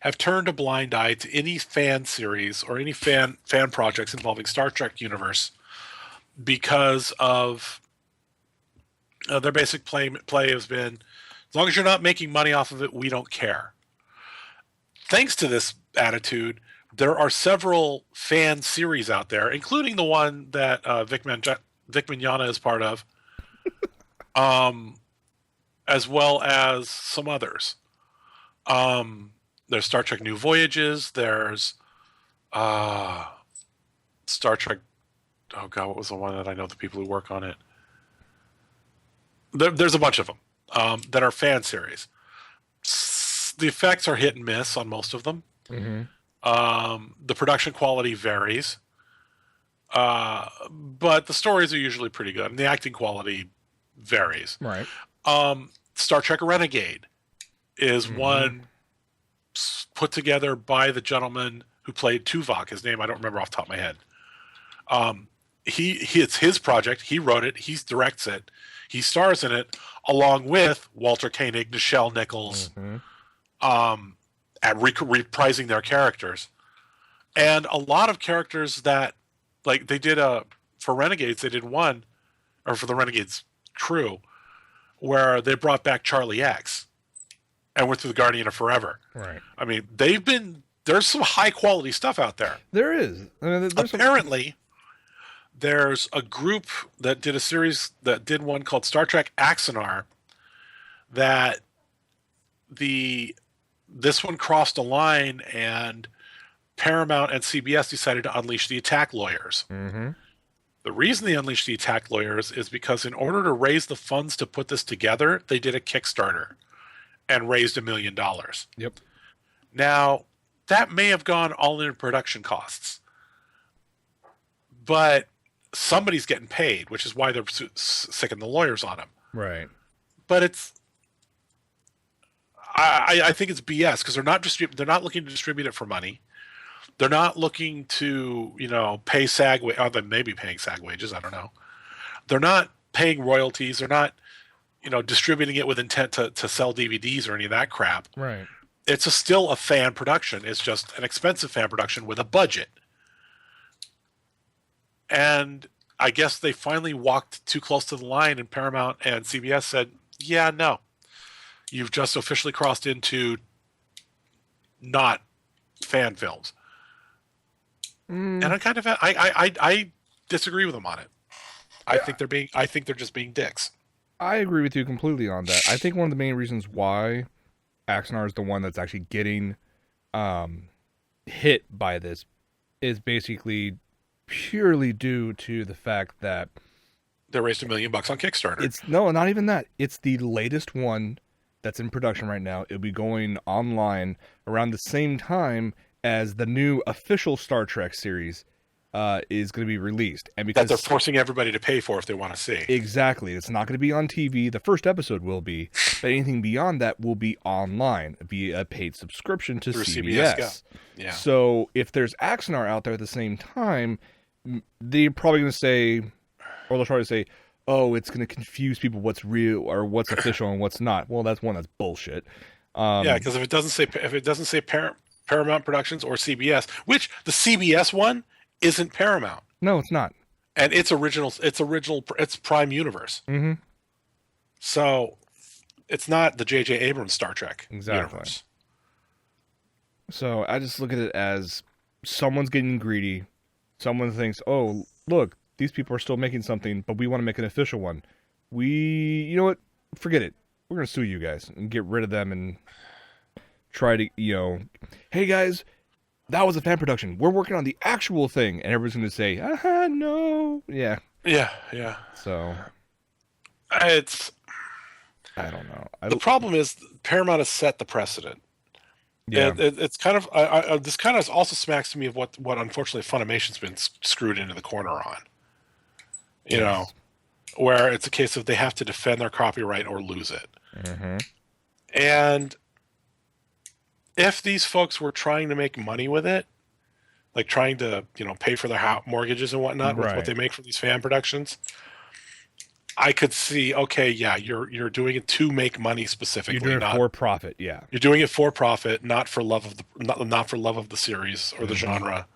have turned a blind eye to any fan series or any fan projects involving Star Trek universe because of their basic play has been, as long as you're not making money off of it, we don't care. Thanks to this attitude, there are several fan series out there, including the one that Vic Mignogna is part of, as well as some others. There's Star Trek New Voyages. There's Star Trek. Oh God, what was the one that I know the people who work on it? There's a bunch of them that are fan series. The effects are hit and miss on most of them. The production quality varies, but the stories are usually pretty good, and the acting quality varies. Right. Star Trek Renegade is one put together by the gentleman who played Tuvok. His name I don't remember off the top of my head. It's his project. He wrote it. He directs it. He stars in it along with Walter Koenig, Nichelle Nichols, at reprising their characters, and a lot of characters that, like, they did for Renegades. They did one, or for the Renegades crew, where they brought back Charlie X, and went through the Guardian of Forever. Right. I mean, there's some high quality stuff out there. There is. I mean, apparently. There's a group that did a series that did one called Star Trek Axanar. That this one crossed a line, and Paramount and CBS decided to unleash the attack lawyers. The reason they unleashed the attack lawyers is because in order to raise the funds to put this together, they did a Kickstarter and raised $1 million. Yep. Now, that may have gone all in production costs, but somebody's getting paid, which is why they're sicking the lawyers on them. Right. But I think it's BS, because they're not looking to distribute it for money. They're not looking to, pay SAG. They may be paying SAG wages. I don't know. They're not paying royalties. They're not, distributing it with intent to sell DVDs or any of that crap. Right. It's still a fan production. It's just an expensive fan production with a budget. And I guess they finally walked too close to the line, and Paramount and CBS said, yeah, no. You've just officially crossed into not fan films. And I disagree with them on it. I think they're just being dicks. I agree with you completely on that. I think one of the main reasons why Axanar is the one that's actually getting hit by this is basically purely due to the fact that they raised $1 million on Kickstarter. Not even that. It's the latest one that's in production right now. It'll be going online around the same time as the new official Star Trek series is going to be released, and because that they're forcing everybody to pay for if they want to see. Exactly. It's not going to be on TV. The first episode will be, but anything beyond that will be online via a paid subscription to CBS. Yeah. So if there's Axanar out there at the same time, they're probably going to say, or they'll try to say, oh, it's going to confuse people what's real or what's official and what's not. Well, that's bullshit. Yeah, because if it doesn't say Paramount Productions or CBS, which the CBS one isn't Paramount. No, it's not. And it's Prime Universe. Mm-hmm. So it's not the J.J. Abrams Star Trek universe. So I just look at it as someone's getting greedy. Someone thinks, oh, look, these people are still making something, but we want to make an official one. You know what? Forget it. We're going to sue you guys and get rid of them and try to, hey guys, that was a fan production. We're working on the actual thing. And everyone's going to say, no. Yeah. Yeah. So. I don't know. The problem is Paramount has set the precedent. Yeah. It's kind of, this kind of also smacks to me of what unfortunately Funimation's been screwed into the corner on. You know, where it's a case of they have to defend their copyright or lose it. Mm-hmm. And if these folks were trying to make money with it, like trying to, pay for their mortgages and whatnot with what they make from these fan productions, I could see, okay, yeah, you're doing it to make money specifically. You're doing it for profit, yeah. You're doing it for profit, not for love of the series or the genre.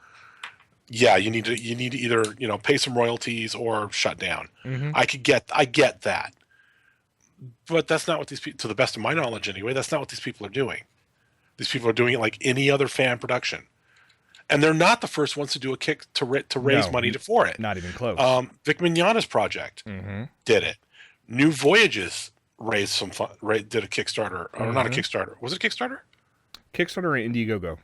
Yeah, you need to either pay some royalties or shut down. Mm-hmm. I get that, but that's not what these people, to the best of my knowledge anyway, that's not what these people are doing. These people are doing it like any other fan production, and they're not the first ones to do a kick to raise money for it. Not even close. Vic Mignogna's project did it. New Voyages raised some fun. Did a Kickstarter or not a Kickstarter? Was it a Kickstarter? Kickstarter or Indiegogo?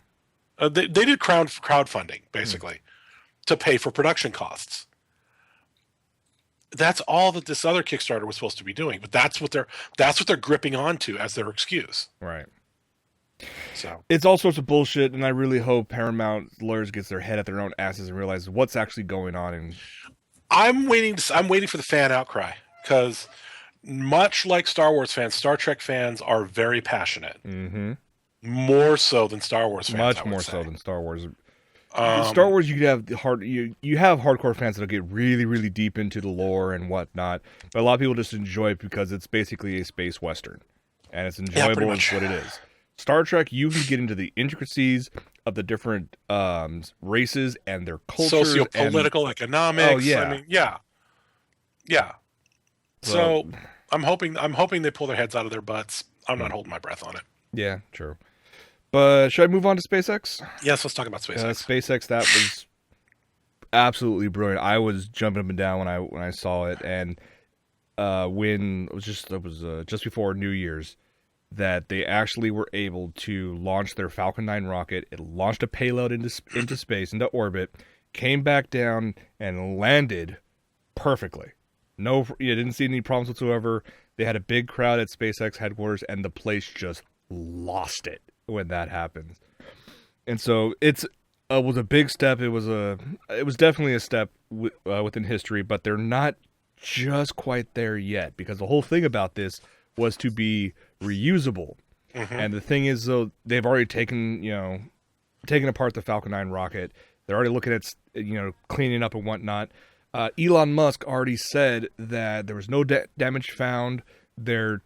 They did crowdfunding basically to pay for production costs. That's all that this other Kickstarter was supposed to be doing, but that's what they're gripping onto as their excuse. Right. So it's all sorts of bullshit, and I really hope Paramount lawyers gets their head at their own asses and realizes what's actually going on. And I'm waiting for the fan outcry, because much like Star Wars fans, Star Trek fans are very passionate. Mm-hmm. More so than Star Wars fans. Much more so than Star Wars. Star Wars, you could have you have hardcore fans that'll get really, really deep into the lore and whatnot, but a lot of people just enjoy it because it's basically a space western, and it's enjoyable. Yeah, it's what it is. Star Trek, you can get into the intricacies of the different races and their cultures, socio-political, economics. Oh yeah, I mean, yeah. So I'm hoping they pull their heads out of their butts. I'm not holding my breath on it. Yeah, true. But should I move on to SpaceX? Yes, let's talk about SpaceX. SpaceX, that was absolutely brilliant. I was jumping up and down when I saw it, and when it was just before New Year's that they actually were able to launch their Falcon 9 rocket. It launched a payload into space, into orbit, came back down, and landed perfectly. You didn't see any problems whatsoever. They had a big crowd at SpaceX headquarters, and the place just lost it when that happens. And so it was a big step. It was definitely a step within history, but they're not just quite there yet, because the whole thing about this was to be reusable. Mm-hmm. And the thing is, though, they've already taken apart the Falcon 9 rocket. They're already looking at cleaning up and whatnot. Elon Musk already said that there was no damage found. They're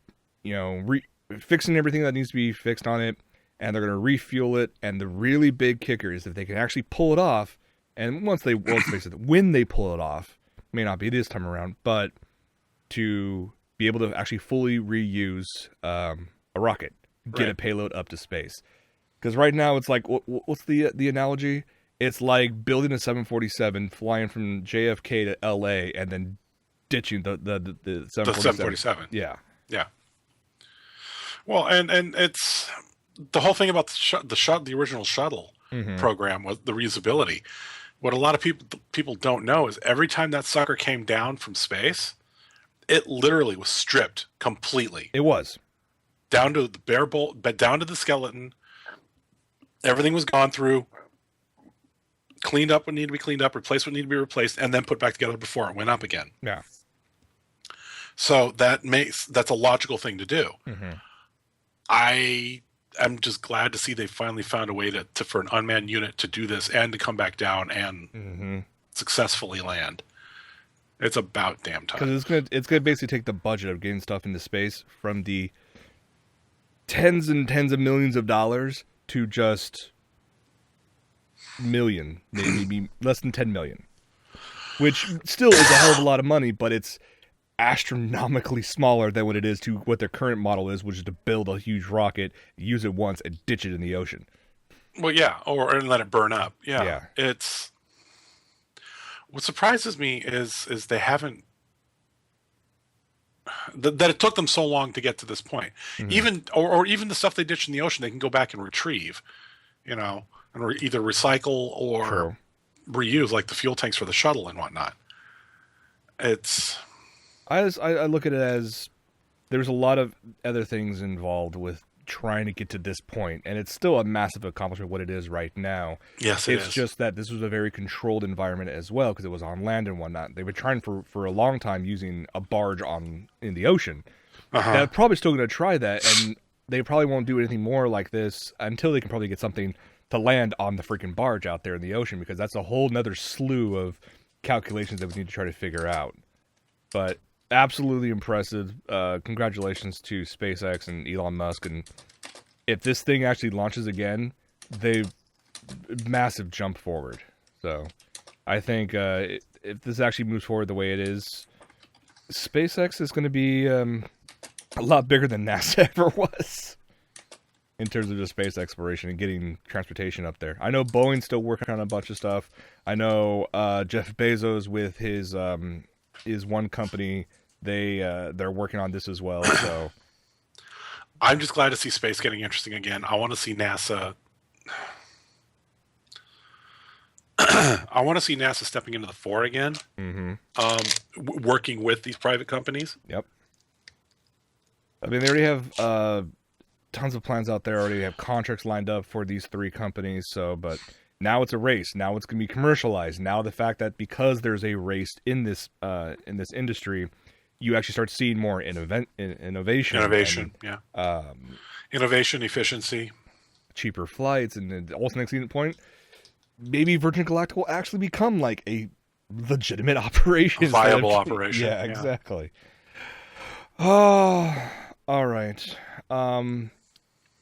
fixing everything that needs to be fixed on it, and they're going to refuel it. And the really big kicker is if they can actually pull it off, and when they pull it off, may not be this time around, but to be able to actually fully reuse a rocket, get a payload up to space. Because right now it's like, what's the analogy? It's like building a 747, flying from JFK to LA, and then ditching the 747. The 747. Yeah. Yeah. Well, and it's the whole thing about the original shuttle program was the reusability. What a lot of people don't know is every time that sucker came down from space, it literally was stripped completely. It was down to the bare bolt, but down to the skeleton. Everything was gone through, cleaned up what needed to be cleaned up, replaced what needed to be replaced, and then put back together before it went up again. Yeah. So that's a logical thing to do. Mm-hmm. I'm just glad to see they finally found a way to for an unmanned unit to do this and to come back down and successfully land. It's about damn time. Because it's gonna basically take the budget of getting stuff into space from the tens and tens of millions of dollars to just million, maybe less than 10 million, which still is a hell of a lot of money, but it's astronomically smaller than what it is to what their current model is, which is to build a huge rocket, use it once, and ditch it in the ocean. Well, yeah, and let it burn up. Yeah. It's what surprises me is they haven't that it took them so long to get to this point. Even even the stuff they ditched in the ocean, they can go back and retrieve, and either recycle or reuse, like the fuel tanks for the shuttle and whatnot. I look at it as there's a lot of other things involved with trying to get to this point, and it's still a massive accomplishment what it is right now. Yes, it's just that this was a very controlled environment as well, because it was on land and whatnot. They've been trying for a long time using a barge in the ocean. They're probably still going to try that, and they probably won't do anything more like this until they can probably get something to land on the freaking barge out there in the ocean, because that's a whole nother slew of calculations that we need to try to figure out. But absolutely impressive. Congratulations to SpaceX and Elon Musk. And if this thing actually launches again, massive jump forward. So I think if this actually moves forward the way it is, SpaceX is going to be a lot bigger than NASA ever was in terms of just space exploration and getting transportation up there. I know Boeing's still working on a bunch of stuff. I know Jeff Bezos with his one company, they're working on this as well. So I'm just glad to see space getting interesting again. I want to see NASA. I want to see NASA stepping into the fore again, working with these private companies. Yep. I mean, they already have tons of plans out there. Already have contracts lined up for these 3 companies. So, but now it's a race. Now it's going to be commercialized. Now the fact that because there's a race in this industry, you actually start seeing more innovation. Innovation, and, yeah. Innovation, efficiency, cheaper flights, and also next point, maybe Virgin Galactic will actually become like a legitimate operation, a viable operation. Yeah, exactly. Oh, all right.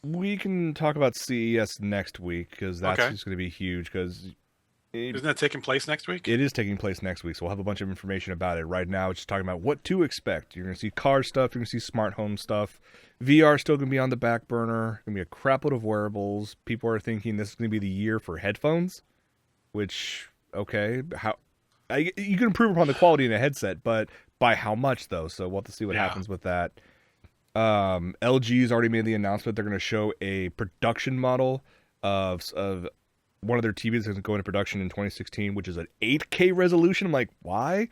We can talk about CES next week because that's just going to be huge. Because isn't that taking place next week? It is taking place next week, so we'll have a bunch of information about it. Right now, it's just talking about what to expect. You're going to see car stuff. You're going to see smart home stuff. VR still going to be on the back burner. Going to be a crapload of wearables. People are thinking this is going to be the year for headphones, which, okay, you can improve upon the quality in a headset, but by how much, though? So we'll have to see what happens with that. LG's already made the announcement they're going to show a production model of one of their TVs that's going to go into production in 2016, which is an 8K resolution. I'm like, why?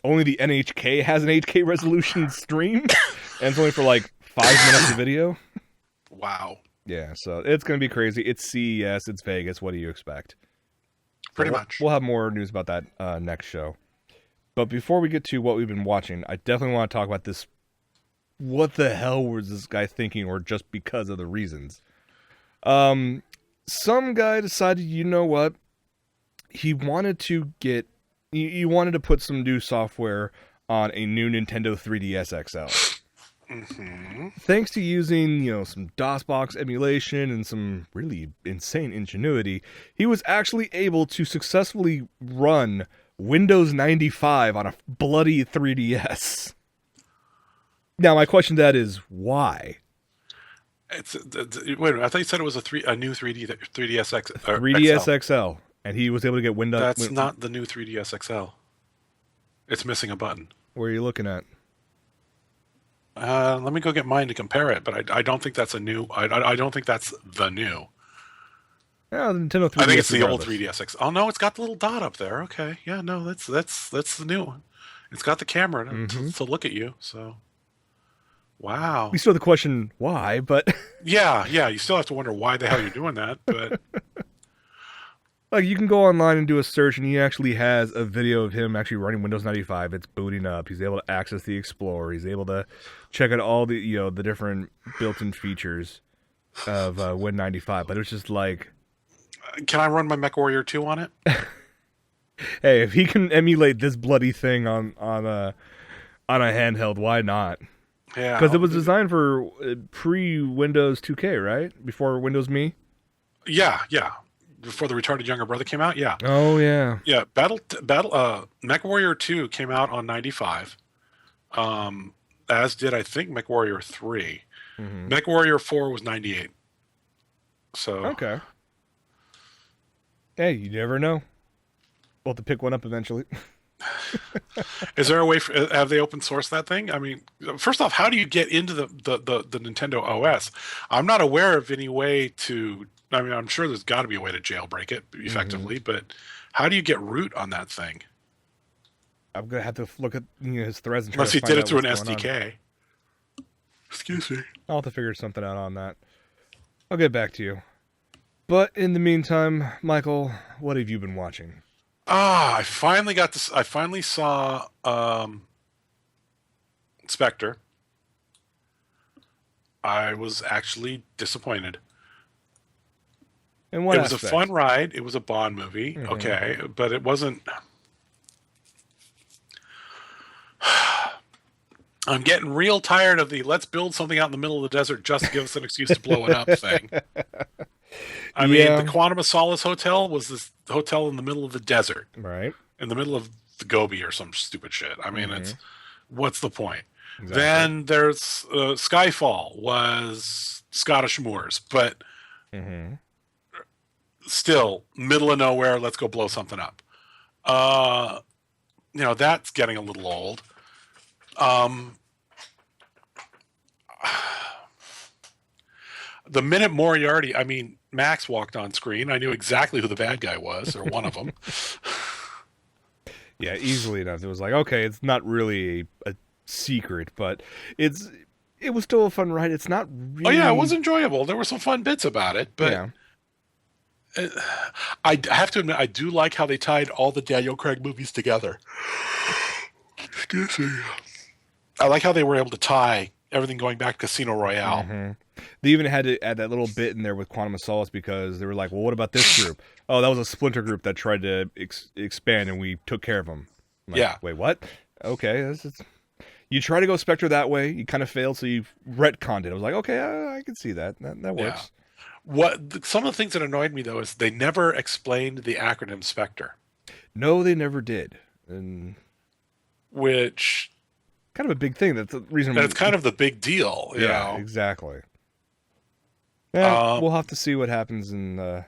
Only the NHK has an 8K resolution stream, and it's only for like 5 minutes of video. Wow. Yeah, so it's going to be crazy. It's CES. It's Vegas. What do you expect? Pretty much. We'll have more news about that next show. But before we get to what we've been watching, I definitely want to talk about this. What the hell was this guy thinking, or just because of the reasons? Some guy decided, you know what? He wanted to put some new software on a new Nintendo 3DS XL. Mm-hmm. Thanks to using, some DOSBox emulation and some really insane ingenuity, he was actually able to successfully run Windows 95 on a bloody 3DS. Now, my question to that is, why? Wait, I thought you said it was a new 3DS XL. 3DS XL, and he was able to get Windows. That's not the new 3DS XL. It's missing a button. Where are you looking at? Let me go get mine to compare it, but I don't think that's a new. I don't think that's the new. Yeah, the Nintendo 3DS. I think it's the old 3DS XL. Oh no, it's got the little dot up there. Okay, yeah, no, that's the new one. It's got the camera to look at you. So. Wow. We still have the question why, but yeah, you still have to wonder why the hell you're doing that, but like you can go online and do a search, and he actually has a video of him actually running Windows 95. It's booting up. He's able to access the Explorer. He's able to check out all the the different built-in features of Win 95. But it's just like, can I run my MechWarrior 2 on it? Hey, if he can emulate this bloody thing on a handheld, why not? Yeah, because it was designed for pre-Windows 2K, right? Before Windows Me. Yeah. Before the retarded younger brother came out, yeah. Oh yeah. Yeah, MechWarrior 2 came out on 95. As did I think MechWarrior 3. Mm-hmm. MechWarrior 4 was 98. So okay. Hey, you never know. We'll have to pick one up eventually. Is there a way have they open sourced that thing? I mean, first off, how do you get into the Nintendo OS? I'm not aware of any way to. I mean, I'm sure there's got to be a way to jailbreak it effectively, but how do you get root on that thing? I'm gonna have to look at his threads and try unless to he find did out it through an what's going SDK. on. Excuse me. I'll have to figure something out on that. I'll get back to you. But in the meantime, Michael, what have you been watching? I finally got this. I finally saw Spectre. I was actually disappointed. And what it was a fun ride. It was a Bond movie, okay, but it wasn't. I'm getting real tired of the let's build something out in the middle of the desert just to give us an excuse to blow it up thing. I mean, the Quantum of Solace Hotel was this hotel in the middle of the desert. Right. In the middle of the Gobi or some stupid shit. I mean, what's the point? Exactly. Then there's Skyfall was Scottish Moors, but still middle of nowhere. Let's go blow something up. That's getting a little old. The minute Moriarty, Max walked on screen, I knew exactly who the bad guy was, or one of them. Yeah, easily enough. It was like, okay, it's not really a secret, but it's it was still a fun ride. It's not Oh yeah, it really. was enjoyable. There were some fun bits about it, but Yeah. I have to admit, I do like how they tied all the Daniel Craig movies together. Excuse me. I like how they were able to tie everything going back to Casino Royale. Mm-hmm. They even had to add that little bit in there with Quantum of Solace because they were like, well, what about this group? Oh, that was a splinter group that tried to expand and we took care of them. I'm like, Yeah. wait, what? Okay. You try to go Spectre that way, you kind of failed, so you retconned it. I was like, okay, I can see that. That works. Yeah. Some of the things that annoyed me, though, is they never explained the acronym Spectre. No, they never did. And which kind of a big thing. That's the reason. That's kind of the big deal. You know? Exactly. Yeah, we'll have to see what happens in. The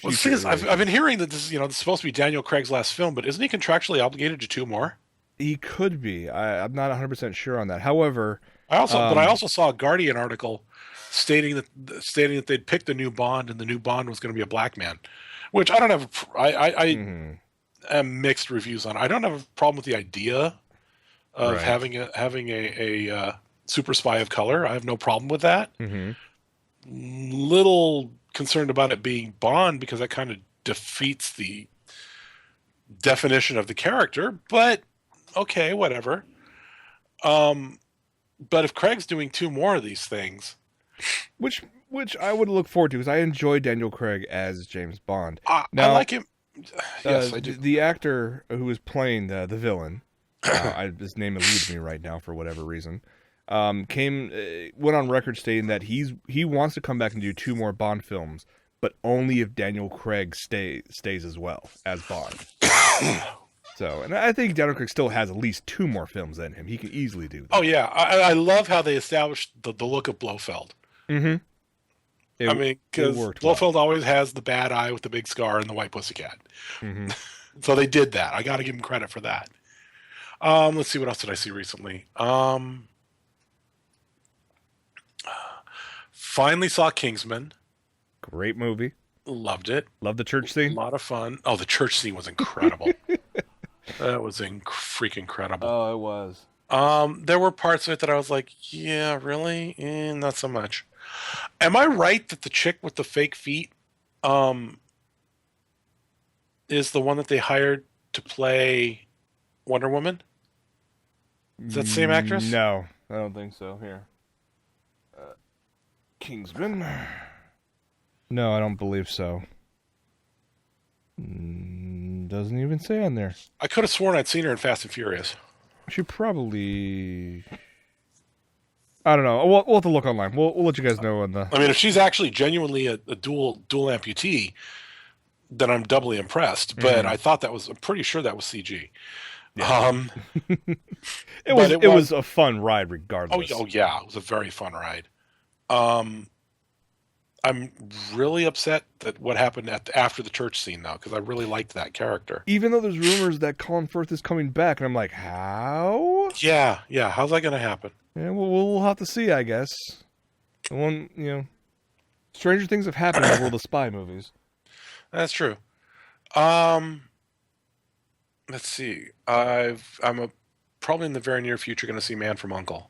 thing is, I've been hearing that this is supposed to be Daniel Craig's last film, but isn't he contractually obligated to 2 more? He could be. I'm not 100% sure on that. However, I also saw a Guardian article stating that they'd picked a new Bond, and the new Bond was going to be a black man, which I don't have. I am mixed reviews on. I don't have a problem with the idea of having a super spy of color. I have no problem with that. Little concerned about it being Bond because that kind of defeats the definition of the character, but okay, whatever. But if Craig's doing 2 more of these things, which I would look forward to, because I enjoy Daniel Craig as James Bond. Now, I like him. Yes, I do. The actor who was playing the villain, his name eludes me right now for whatever reason, went on record stating that he wants to come back and do 2 more Bond films, but only if Daniel Craig stays as well as Bond. So, and I think Daniel Craig still has at least 2 more films in him. He can easily do that. Oh yeah, I love how they established the look of Blofeld. Because Blofeld always has the bad eye with the big scar and the white pussycat. So they did that. I got to give him credit for that. Let's see, what else did I see recently? Finally saw Kingsman. Great movie. Loved it. Loved the church scene. A lot of fun. Oh, the church scene was incredible. That was freaking incredible. Oh, it was. There were parts of it that I was like, yeah, really? Not so much. Am I right that the chick with the fake feet is the one that they hired to play Wonder Woman? Is that the same actress? No, I don't think so. Here. Kingsman? No, I don't believe so. Doesn't even say on there. I could have sworn I'd seen her in Fast and Furious. She probably... I don't know. We'll have to look online. We'll let you guys know on the... I mean, if she's actually genuinely a dual amputee, then I'm doubly impressed. But I'm pretty sure that was CG. Yeah. It was a fun ride regardless. Oh yeah, it was a very fun ride. I'm really upset that what happened after the church scene, though, because I really liked that character. Even though there's rumors that Colin Firth is coming back, and I'm like, how? Yeah. How's that going to happen? Yeah, we'll have to see, I guess. Stranger things have happened in the world of spy movies. That's true. Let's see. Probably in the very near future going to see Man from U.N.C.L.E.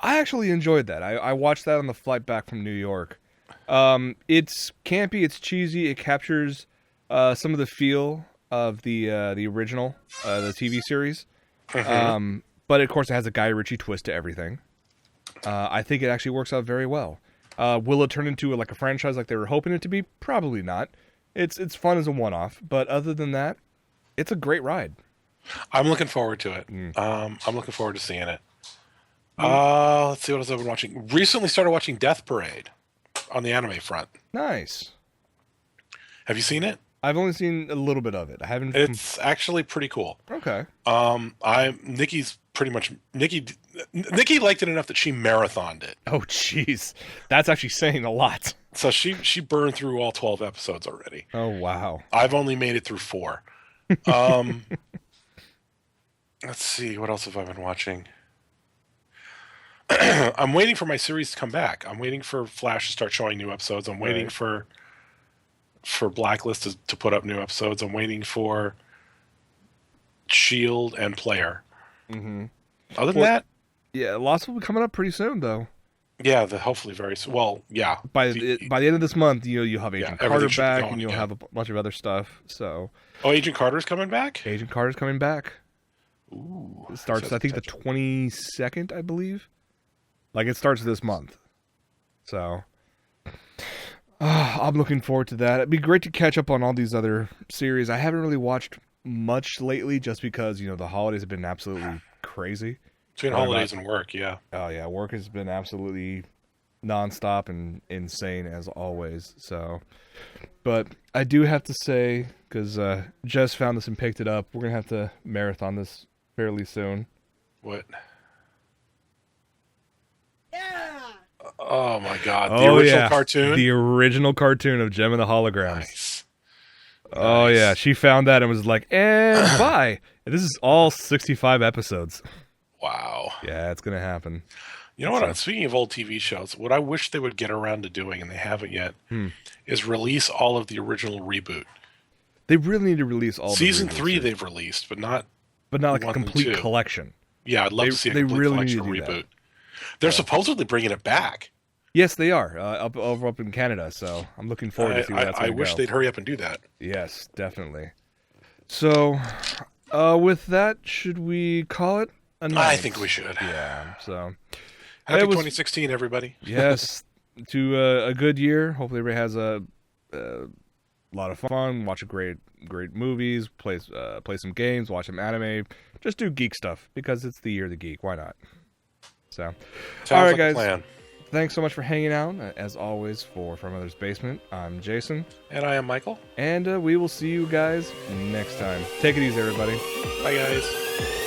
I actually enjoyed that. I watched that on the flight back from New York. It's campy, it's cheesy, it captures some of the feel of the original, the TV series. But of course it has a Guy Ritchie twist to everything. I think it actually works out very well. Will it turn into a franchise like they were hoping it to be? Probably not. It's fun as a one-off, but other than that, it's a great ride. I'm looking forward to it. I'm looking forward to seeing it. Let's see what else I've been watching. Recently started watching Death Parade on the anime front. Nice. Have you seen it? I've only seen a little bit of it. I haven't. It's actually pretty cool. Okay. Nikki's pretty much Nikki liked it enough that she marathoned it. Oh, jeez, that's actually saying a lot. So she burned through all 12 episodes already. Oh wow. I've only made it through 4. Let's see, what else have I been watching? I'm waiting for my series to come back. I'm waiting for Flash to start showing new episodes. I'm waiting for Blacklist to put up new episodes. I'm waiting for Shield and Player. Other than that, Yeah, lots will be coming up pretty soon, though. Yeah, hopefully very soon. Well, yeah. By the end of this month, you'll have Agent Carter back, and you'll have a bunch of other stuff. So. Oh, Agent Carter's coming back? Agent Carter's coming back. Ooh. It starts, I think, the 22nd, I believe. Like, it starts this month. So. I'm looking forward to that. It'd be great to catch up on all these other series. I haven't really watched much lately just because, the holidays have been absolutely crazy. Between holidays and work, yeah. Oh, yeah. Work has been absolutely nonstop and insane as always. So, but I do have to say, because Jess found this and picked it up, we're going to have to marathon this fairly soon. What? Yeah! Oh, my God. The original cartoon? The original cartoon of Gem and the Holograms. Nice. Oh, yeah. She found that and was like, and bye. And this is all 65 episodes. Wow. Yeah, it's going to happen. You know what? Speaking of old TV shows, what I wish they would get around to doing, and they haven't yet, is release all of the original reboot. They really need to release all Season 3 they've released, but not like a complete collection. Yeah, I'd love to see a complete collection reboot. They're supposedly bringing it back. Yes, they are up in Canada. So I'm looking forward to see where that's going to go. I wish they'd hurry up and do that. Yes, definitely. So, with that, should we call it a night? I think we should. Yeah. So, happy 2016, everybody. Yes, to a good year. Hopefully, everybody has a lot of fun. Watch great movies. Play some games. Watch some anime. Just do geek stuff because it's the year of the geek. Why not? So, all right, guys. Plan. Thanks so much for hanging out. As always, for From Mother's Basement, I'm Jason. And I am Michael. And we will see you guys next time. Take it easy, everybody. Bye, guys.